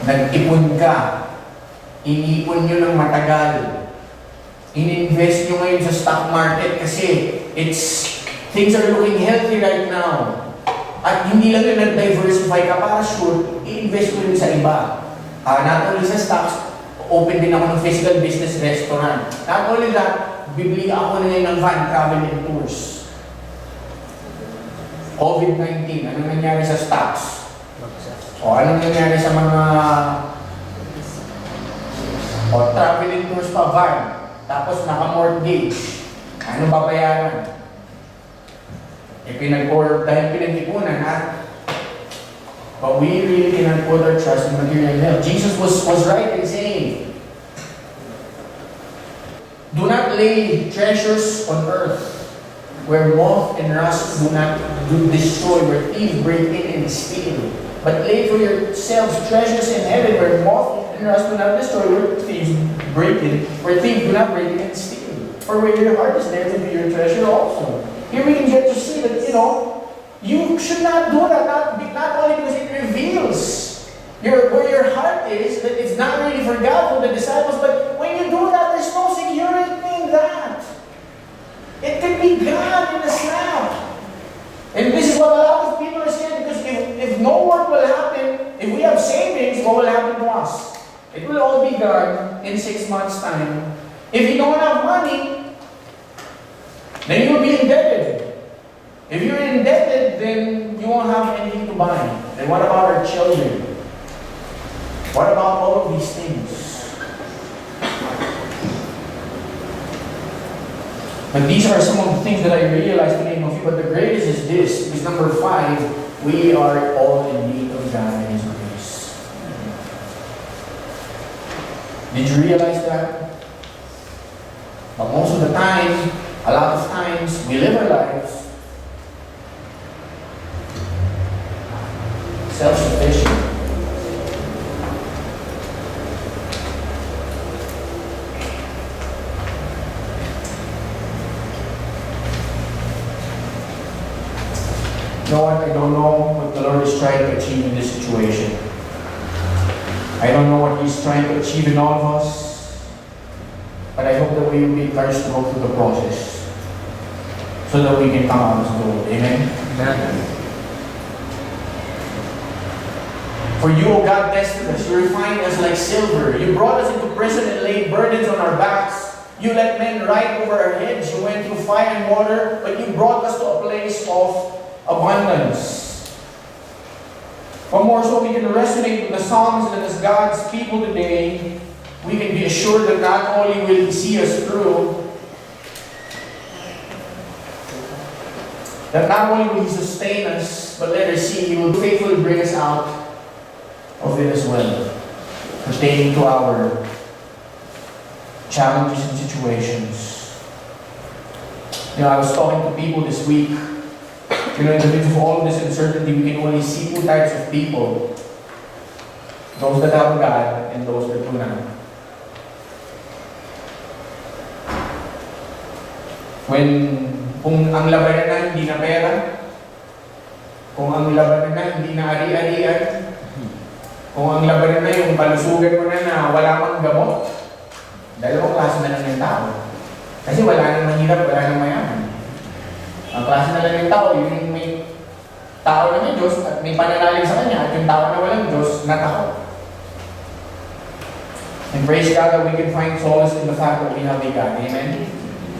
Nag-ipon ka, inipon nyo ng matagal, in-invest nyo ngayon sa stock market kasi things are looking healthy right now. At hindi lang yung nag-diversify ka para sure, i-invest mo yun sa iba. Not only sa stocks, open din ako ng physical business restaurant. Not only that, bibili ako na ngayon ng van, travel and tours. COVID-19, ano nangyari sa stocks? O anong nangyari sa mga traveling tours pa van, tapos naka-mortgage, ano babayaran? Dahil pinag-ipunan, ha? But we really cannot put our trust in material health. Jesus was right in saying, do not lay treasures on earth where moth and rust do destroy, where thieves break in and steal. But lay for yourselves treasures in heaven where moth and rust do not destroy, where thieves do not break in and steal. For where your heart is, there will be your treasure also. Here we can get to see that, you should not do that, not only because it reveals where your heart is, that it's not really for God, for the disciples, but when you do that, there's no security in that. It could be God in a snap. And this is what a lot of people are saying, because if no work will happen, if we have savings, what will happen to us? It will all be gone in 6 months' time. If you don't have money, then you will be indebted. If you're indebted, then you won't have anything to buy. Then what about our children? What about all of these things? But these are some of the things that I realized to name a few. But the greatest is this. Because number 5, we are all in need of God and His grace. Did you realize that? But most of the time, a lot of times, we live our lives self-sufficient. You know what? I don't know what the Lord is trying to achieve in this situation. I don't know what He's trying to achieve in all of us. But I hope that we will be encouraged to go through the process so that we can come out as gold. Amen? Amen. For you, O God, tested us. You refined us like silver. You brought us into prison and laid burdens on our backs. You let men ride over our heads. You went through fire and water, but you brought us to a place of abundance. But more so, we can resonate with the Psalms that as God's people today, we can be assured that not only will He see us through, that not only will He sustain us, but let us see, He will faithfully bring us out of it as well, pertaining to our challenges and situations. I was talking to people this week. In the midst of all of this uncertainty, we can only see 2 types of people. Those that have God and those that do not. Kung ang labanan na hindi na pera, kung ang labanan na hindi na ari-arian, kung ang labanan na yung palusugan mo na wala mang gamot, dalawang klase na lang yung tao. Kasi wala nang mahirap, wala nang mayaman. Ang klase na lang yung tao, yung may tao na may Diyos at may pananalig sa Kanya, at yung tao na walang Diyos, natakot. And praise God that we can find solace in the fact that we have a God. Amen?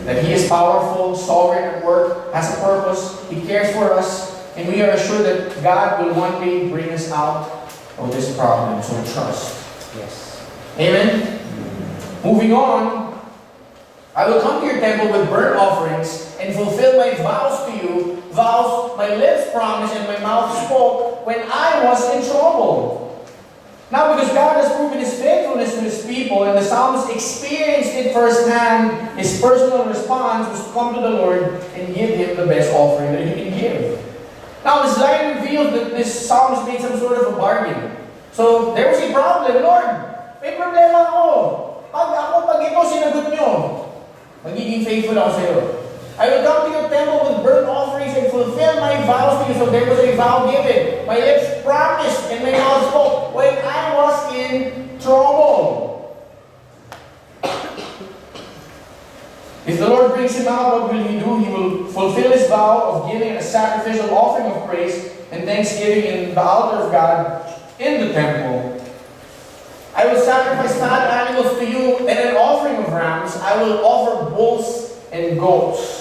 That He is powerful, sovereign at work, has a purpose, He cares for us, and we are assured that God will one day bring us out of this problem. So trust. Yes. Amen? Moving on, I will come to your temple with burnt offerings and fulfill my vows to you, vows my lips promised and my mouth spoke when I was in trouble. Now, because God has proven His faithfulness to His people, and the psalmist experienced it firsthand, his personal response was to come to the Lord and give Him the best offering that he can give. Now, this line reveals that this psalmist made some sort of a bargain. So, there was a problem. Lord, may problema ako. Pag ito sinagot nyo, magiging faithful ako sa iyo. I will come to your temple with burnt offerings and fulfill my vows to you. So there was a vow given. My lips promised and my mouth spoke when I was in trouble. If the Lord brings him out, what will He do? He will fulfill His vow of giving a sacrificial offering of praise and thanksgiving in the altar of God in the temple. I will sacrifice fat animals to you and an offering of rams. I will offer bulls and goats.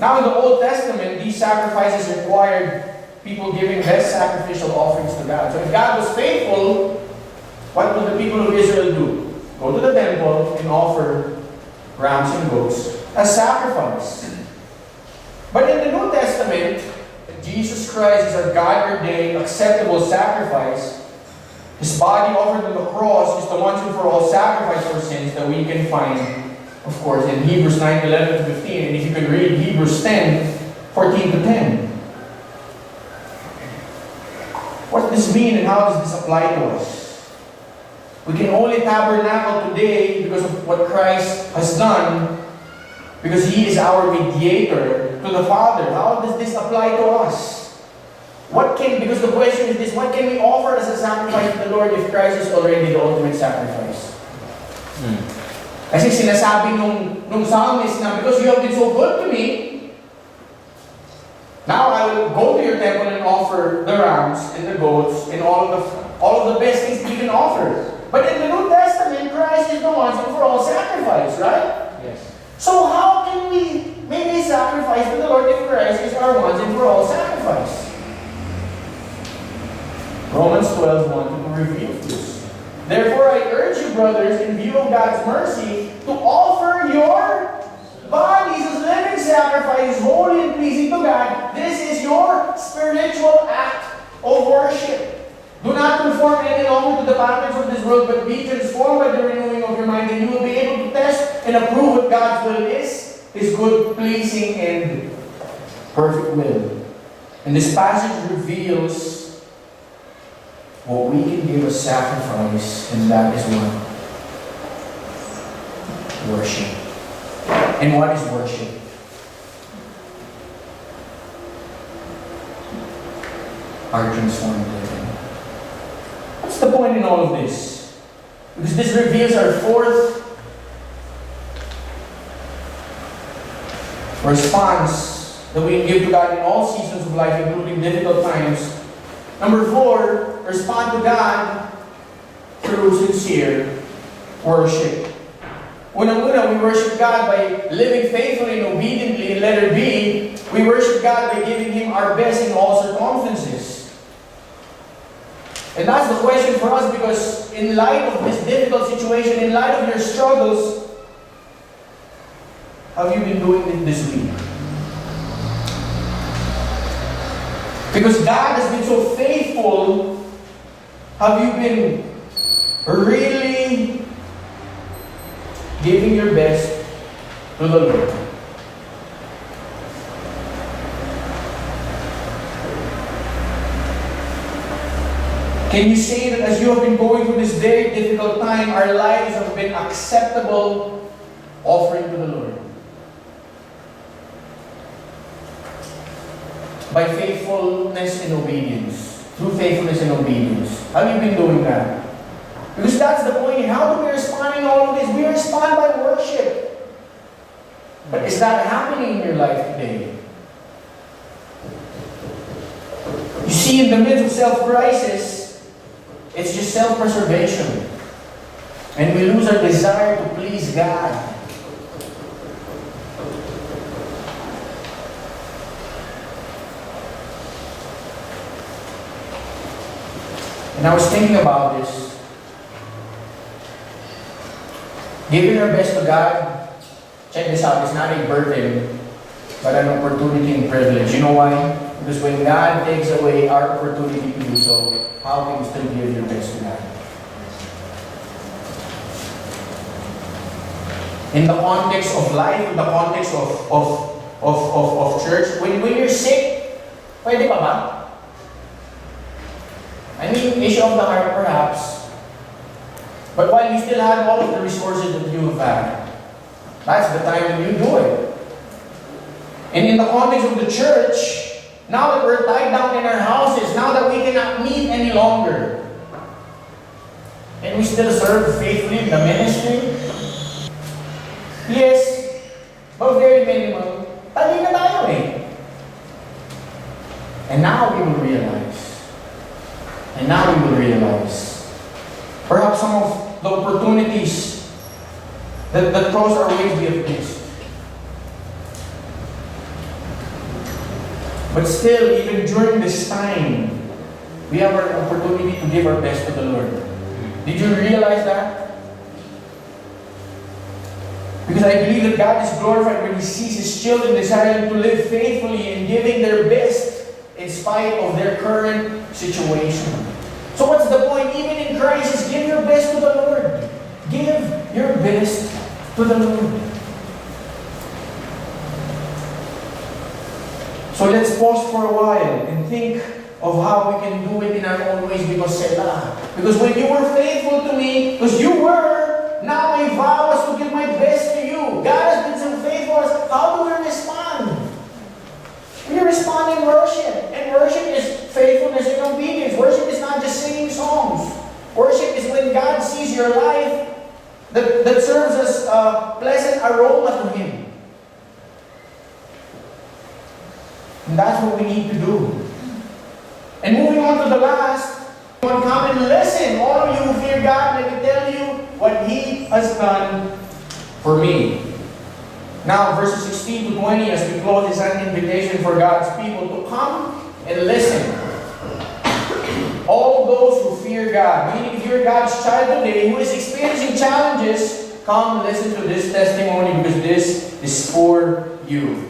Now in the Old Testament, these sacrifices required people giving best sacrificial offerings to God. So if God was faithful, what would the people of Israel do? Go to the temple and offer rams and goats as sacrifice. But in the New Testament, Jesus Christ is our God-ordained, acceptable sacrifice. His body offered on the cross is the once and for all sacrifice for sins that we can find, of course, in Hebrews 9:11-15. And if you can read Hebrews 10:14-10. What does this mean and how does this apply to us? We can only tabernacle today because of what Christ has done, because He is our mediator to the Father. How does this apply to us? Because the question is this, what can we offer as a sacrifice to the Lord if Christ is already the ultimate sacrifice? Kasi sinasabi nung psalmist na, because you have been so good to me, now I will go to your temple and offer the rams and the goats and all of the best things we can offer. But in the New Testament, Christ is the once and for all sacrifice, right? Yes. So how can we make a sacrifice to the Lord if Christ is our once and for all sacrifice? Romans 12:1 reveals this. Therefore I urge you, brothers, in view of God's mercy, to offer your bodies as living sacrifices, holy and pleasing to God. This is your spiritual act of worship. Do not conform any longer to the patterns of this world, but be transformed by the renewing of your mind, and you will be able to test and approve what God's will is, His good, pleasing, and perfect will. And this passage reveals what we can give as sacrifice, and that is what? Worship. And what is worship? Our transformed living. What's the point in all of this? Because this reveals our fourth response that we can give to God in all seasons of life, including difficult times. Number 4, respond to God through sincere worship. Unang-una, we worship God by living faithfully and obediently. In letter B, we worship God by giving Him our best in all circumstances. And that's the question for us, because in light of this difficult situation, in light of your struggles, how have you been doing it this week? Because God has been so faithful, have you been really giving your best to the Lord? Can you say that as you have been going through this very difficult time, our lives have been acceptable offering to the Lord? By faithfulness and obedience. Through faithfulness and obedience. Have you been doing that? Because that's the point. How do we respond in all of this? We respond by worship. But is that happening in your life today? You see, in the midst of self-crisis, it's just self-preservation. And we lose our desire to please God. And I was thinking about this. Giving our best to God, check this out, it's not a burden, but an opportunity and privilege. You know why? Because when God takes away our opportunity to do so, how can you still give your best to God? In the context of life, in the context of church, when you're sick, pwede pa ba? I mean, issue of the heart perhaps. But while you still have all of the resources that you have had, that's the time when you do it. And in the context of the church, now that we're tied down in our houses, now that we cannot meet any longer, and we still serve faithfully in the ministry? Yes, but very minimal. Tali na tayo eh. And now we will realize. Perhaps some of the opportunities that cross our ways we have missed. But still, even during this time, we have our opportunity to give our best to the Lord. Did you realize that? Because I believe that God is glorified when He sees His children desiring to live faithfully and giving their best in spite of their current situation. So what's the point? Even in crisis, give your best to the Lord. Give your best to the Lord. So let's pause for a while and think of how we can do it in our own ways because when you were faithful to me, because you were, now my vow is to give my best to you. God has been so faithful to us. How do we respond? We respond in worship. And worship is faithfulness and obedience. Worship is not just singing songs. Worship is when God sees your life that serves as a pleasant aroma to Him. And that's what we need to do. And moving on to the last, come and listen. All of you who fear God, let me tell you what He has done for me. Now, verses 16 to 20, as we close, is an invitation for God's people to come and listen. All those who fear God, meaning if you're God's child today who is experiencing challenges, come listen to this testimony because this is for you.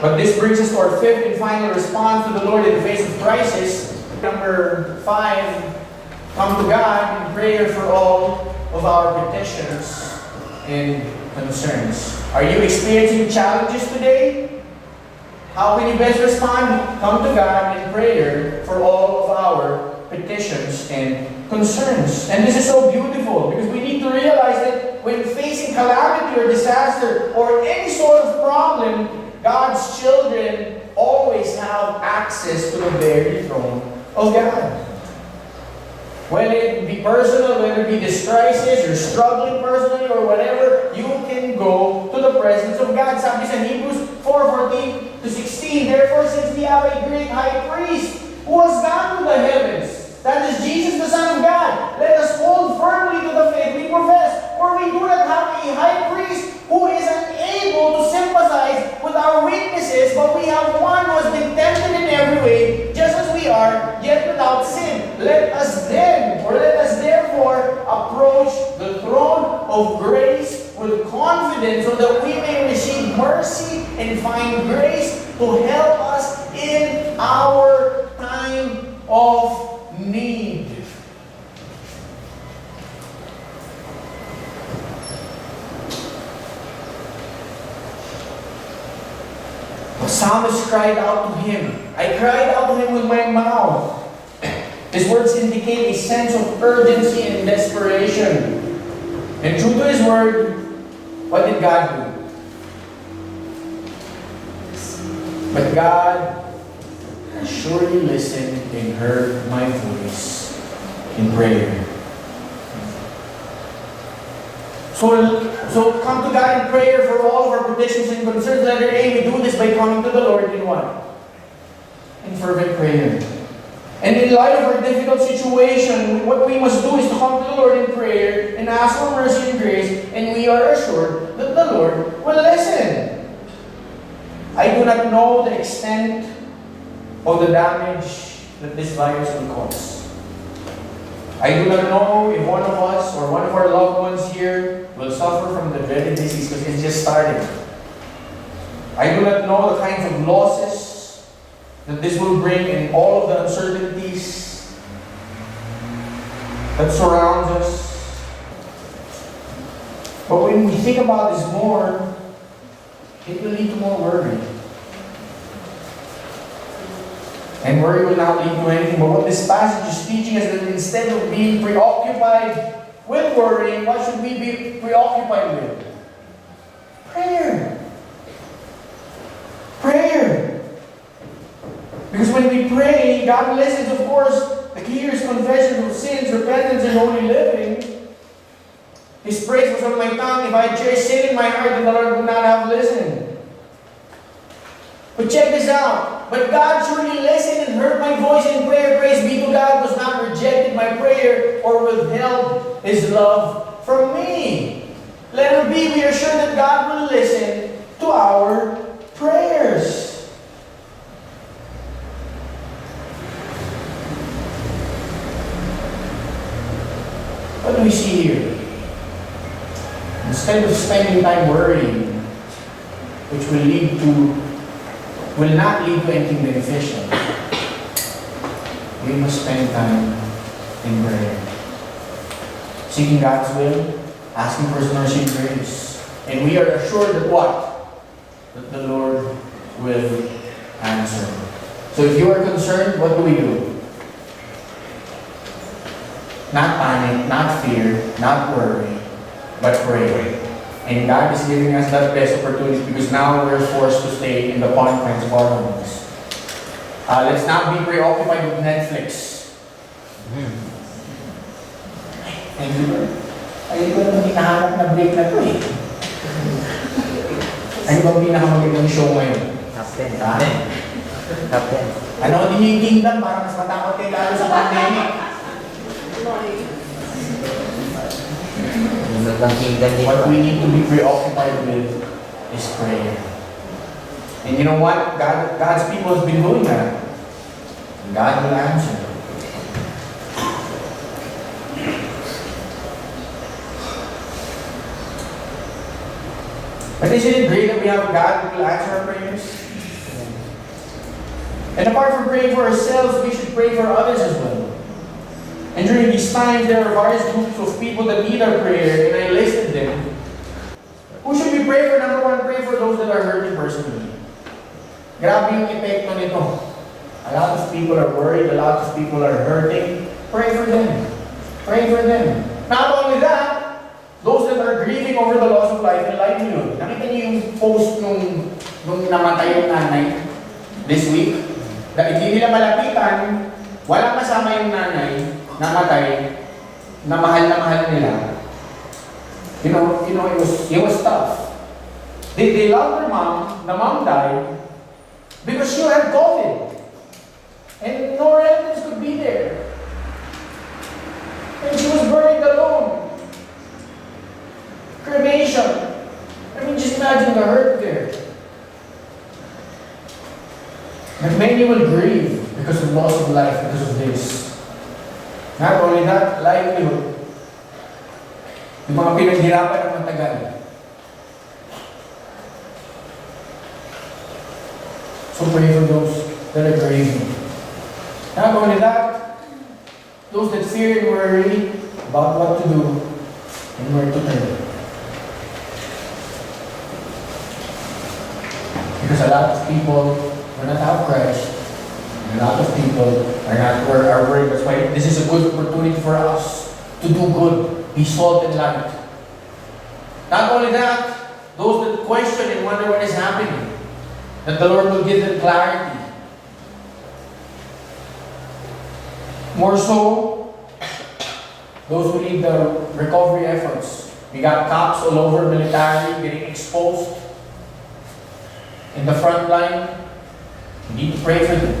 But this brings us to our fifth and final response to the Lord in the face of crisis. Number 5, come to God in prayer for all of our petitions and concerns. Are you experiencing challenges today? How can you best respond? Come to God in prayer for all of our petitions and concerns. And this is so beautiful because we need to realize that when facing calamity or disaster or any sort of problem, God's children always have access to the very throne of God. Whether it be personal, whether it be this crisis, or struggling personally, or whatever, you can go to the presence of God. Sabi sa Hebrews 4:14 to 16, therefore, since we have a great high priest who has gone to the heavens, that is Jesus, the Son of God, let us hold firmly to the faith we profess. For we do not have a high priest who is unable to sympathize with our weaknesses, but we have one who has been tempted in every way, just as we are, yet without sin. Let us therefore approach the throne of grace with confidence so that we may receive mercy and find grace to help us in our time of need. The psalmist cried out to Him. I cried out to Him with my mouth. His words indicate a sense of urgency and desperation. And true to His word, what did God do? But God surely listened and heard my voice in prayer. So come to God in prayer for all of our petitions and concerns. Letter A, we do this by coming to the Lord in what? In fervent prayer. And in light of our difficult situation, what we must do is to come to the Lord in prayer and ask for mercy and grace, and we are assured that the Lord will listen. I do not know the extent of the damage that this virus will cause. I do not know if one of us or one of our loved ones here will suffer from the dreaded disease because it's just starting. I do not know the kinds of losses that this will bring and all of the uncertainties that surrounds us. But when we think about this more, it will lead to more worry. And worry will not lead to anything. But what this passage is teaching us is that instead of being preoccupied with worrying, what should we be preoccupied with? Prayer. Prayer. Because when we pray, God listens, of course. The key here is confession of sins, repentance, and holy living. His praise was on my tongue. If I cherish sin in my heart, then the Lord would not have listened. But check this out. But God surely listened and heard my voice in prayer. Praise be to God, was not rejected my prayer or withheld His love from me. Letter B, we are sure that God will listen to our prayers. What do we see here? Instead of spending time worrying, which will not lead to anything beneficial, we must spend time in prayer. Seeking God's will, asking for His mercy and grace. And we are assured that what? That the Lord will answer. So if you are concerned, what do? Not panic, not fear, not worry, but pray. And God is giving us that best opportunity because now we're forced to stay in the confines of our homes. Let's not be preoccupied with Netflix. Thank you, Lord. Ayun ko naman hinahanap na break na to eh. Ano bang pinakamagandang show ngayon? Top 10. Ha? Top 10. Ano ang New Kingdom? Para mas matakot kayo lalo sa pandemic. What we need to be preoccupied with is prayer. And you know what? God's people has been doing that. And God will answer. But isn't it great that we have a God who will answer our prayers? And apart from praying for ourselves, we should pray for others as well. And during these times, there are various groups of people that need our prayer, and I listed them. Who should we pray for? Number one, pray for those that are hurting personally. Grabe yung epekto nito. A lot of people are worried, a lot of people are hurting. Pray for them. Pray for them. Not only that, those that are grieving over the loss of life and livelihood. Nakita niyo yung post nung namatay yung nanay this week? Na hindi nila malapitan, walang kasama yung nanay, namatay, na mahal nila. You know, it was tough. They loved their mom, the mom died, because she had COVID. And no relatives could be there. And she was buried alone. Cremation. I mean, just imagine the hurt there. And many will grieve because of loss of life, because of this. Not only that, livelihood. Yung mga pinaghirapan ng matagal. So pray for those that are grieving. Not only that, those that fear and worry about what to do and where to turn. Because a lot of people will not have Christ, and a lot of people are worried. That's why this is a good opportunity for us to do good, be salt and light. Not only that, those that question and wonder what is happening, that the Lord will give them clarity. More so, those who need the recovery efforts. We got cops all over, military getting exposed. In the front line, we need to pray for them.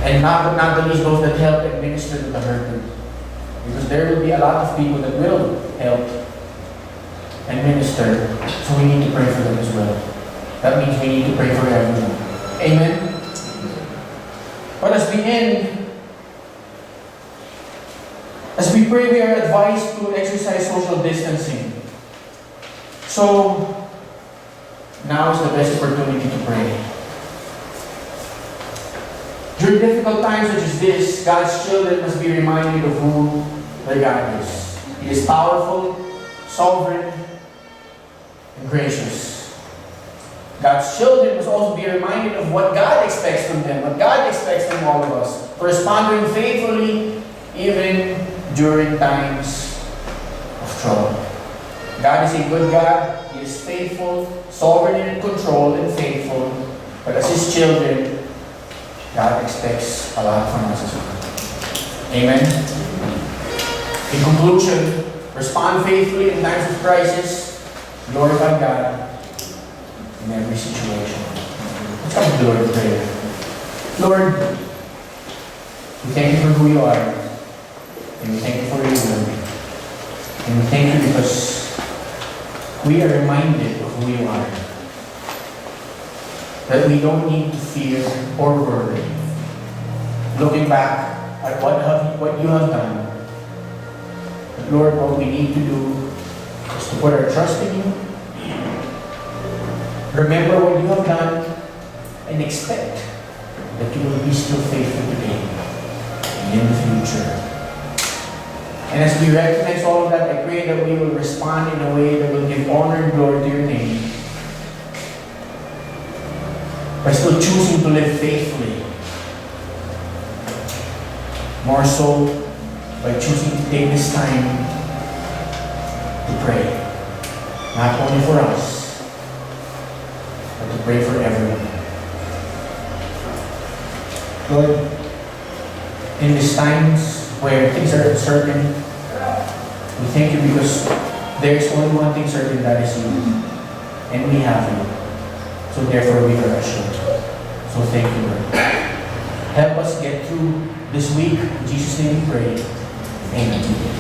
And not the least, those that help and minister to the hurting. Because there will be a lot of people that will help and minister, so we need to pray for them as well. That means we need to pray for everyone. Amen? But as we end, as we pray, we are advised to exercise social distancing. So, now is the best opportunity to pray. During difficult times such as this, God's children must be reminded of who their God is. He is powerful, sovereign, and gracious. God's children must also be reminded of what God expects from them, what God expects from all of us, to respond to Him faithfully even during times of trouble. God is a good God. He is faithful, sovereign and in control, and faithful. But as His children, God expects a lot from us as well. Amen? In conclusion, respond faithfully in times of crisis. Glorify God in every situation. Let's come to the Lord in prayer. Lord, we thank You for who You are. And we thank You for Your word. And we thank You because we are reminded of who You are. That we don't need to fear or worry. Looking back at what You have done, Lord, what we need to do is to put our trust in you. Remember what you have done and expect that you will be still faithful today and in the future. And as we recognize all of that, I pray that we will respond in a way that will give honor and glory to your name by still choosing to live faithfully. More so, by choosing to take this time to pray. Not only for us, but to pray for everyone. Lord, in these times where things are uncertain, we thank you because there is only one thing certain, that is you. And we have you. So therefore we are assured. So thank you, Lord. Help us get through this week. In Jesus' name we pray. Amen.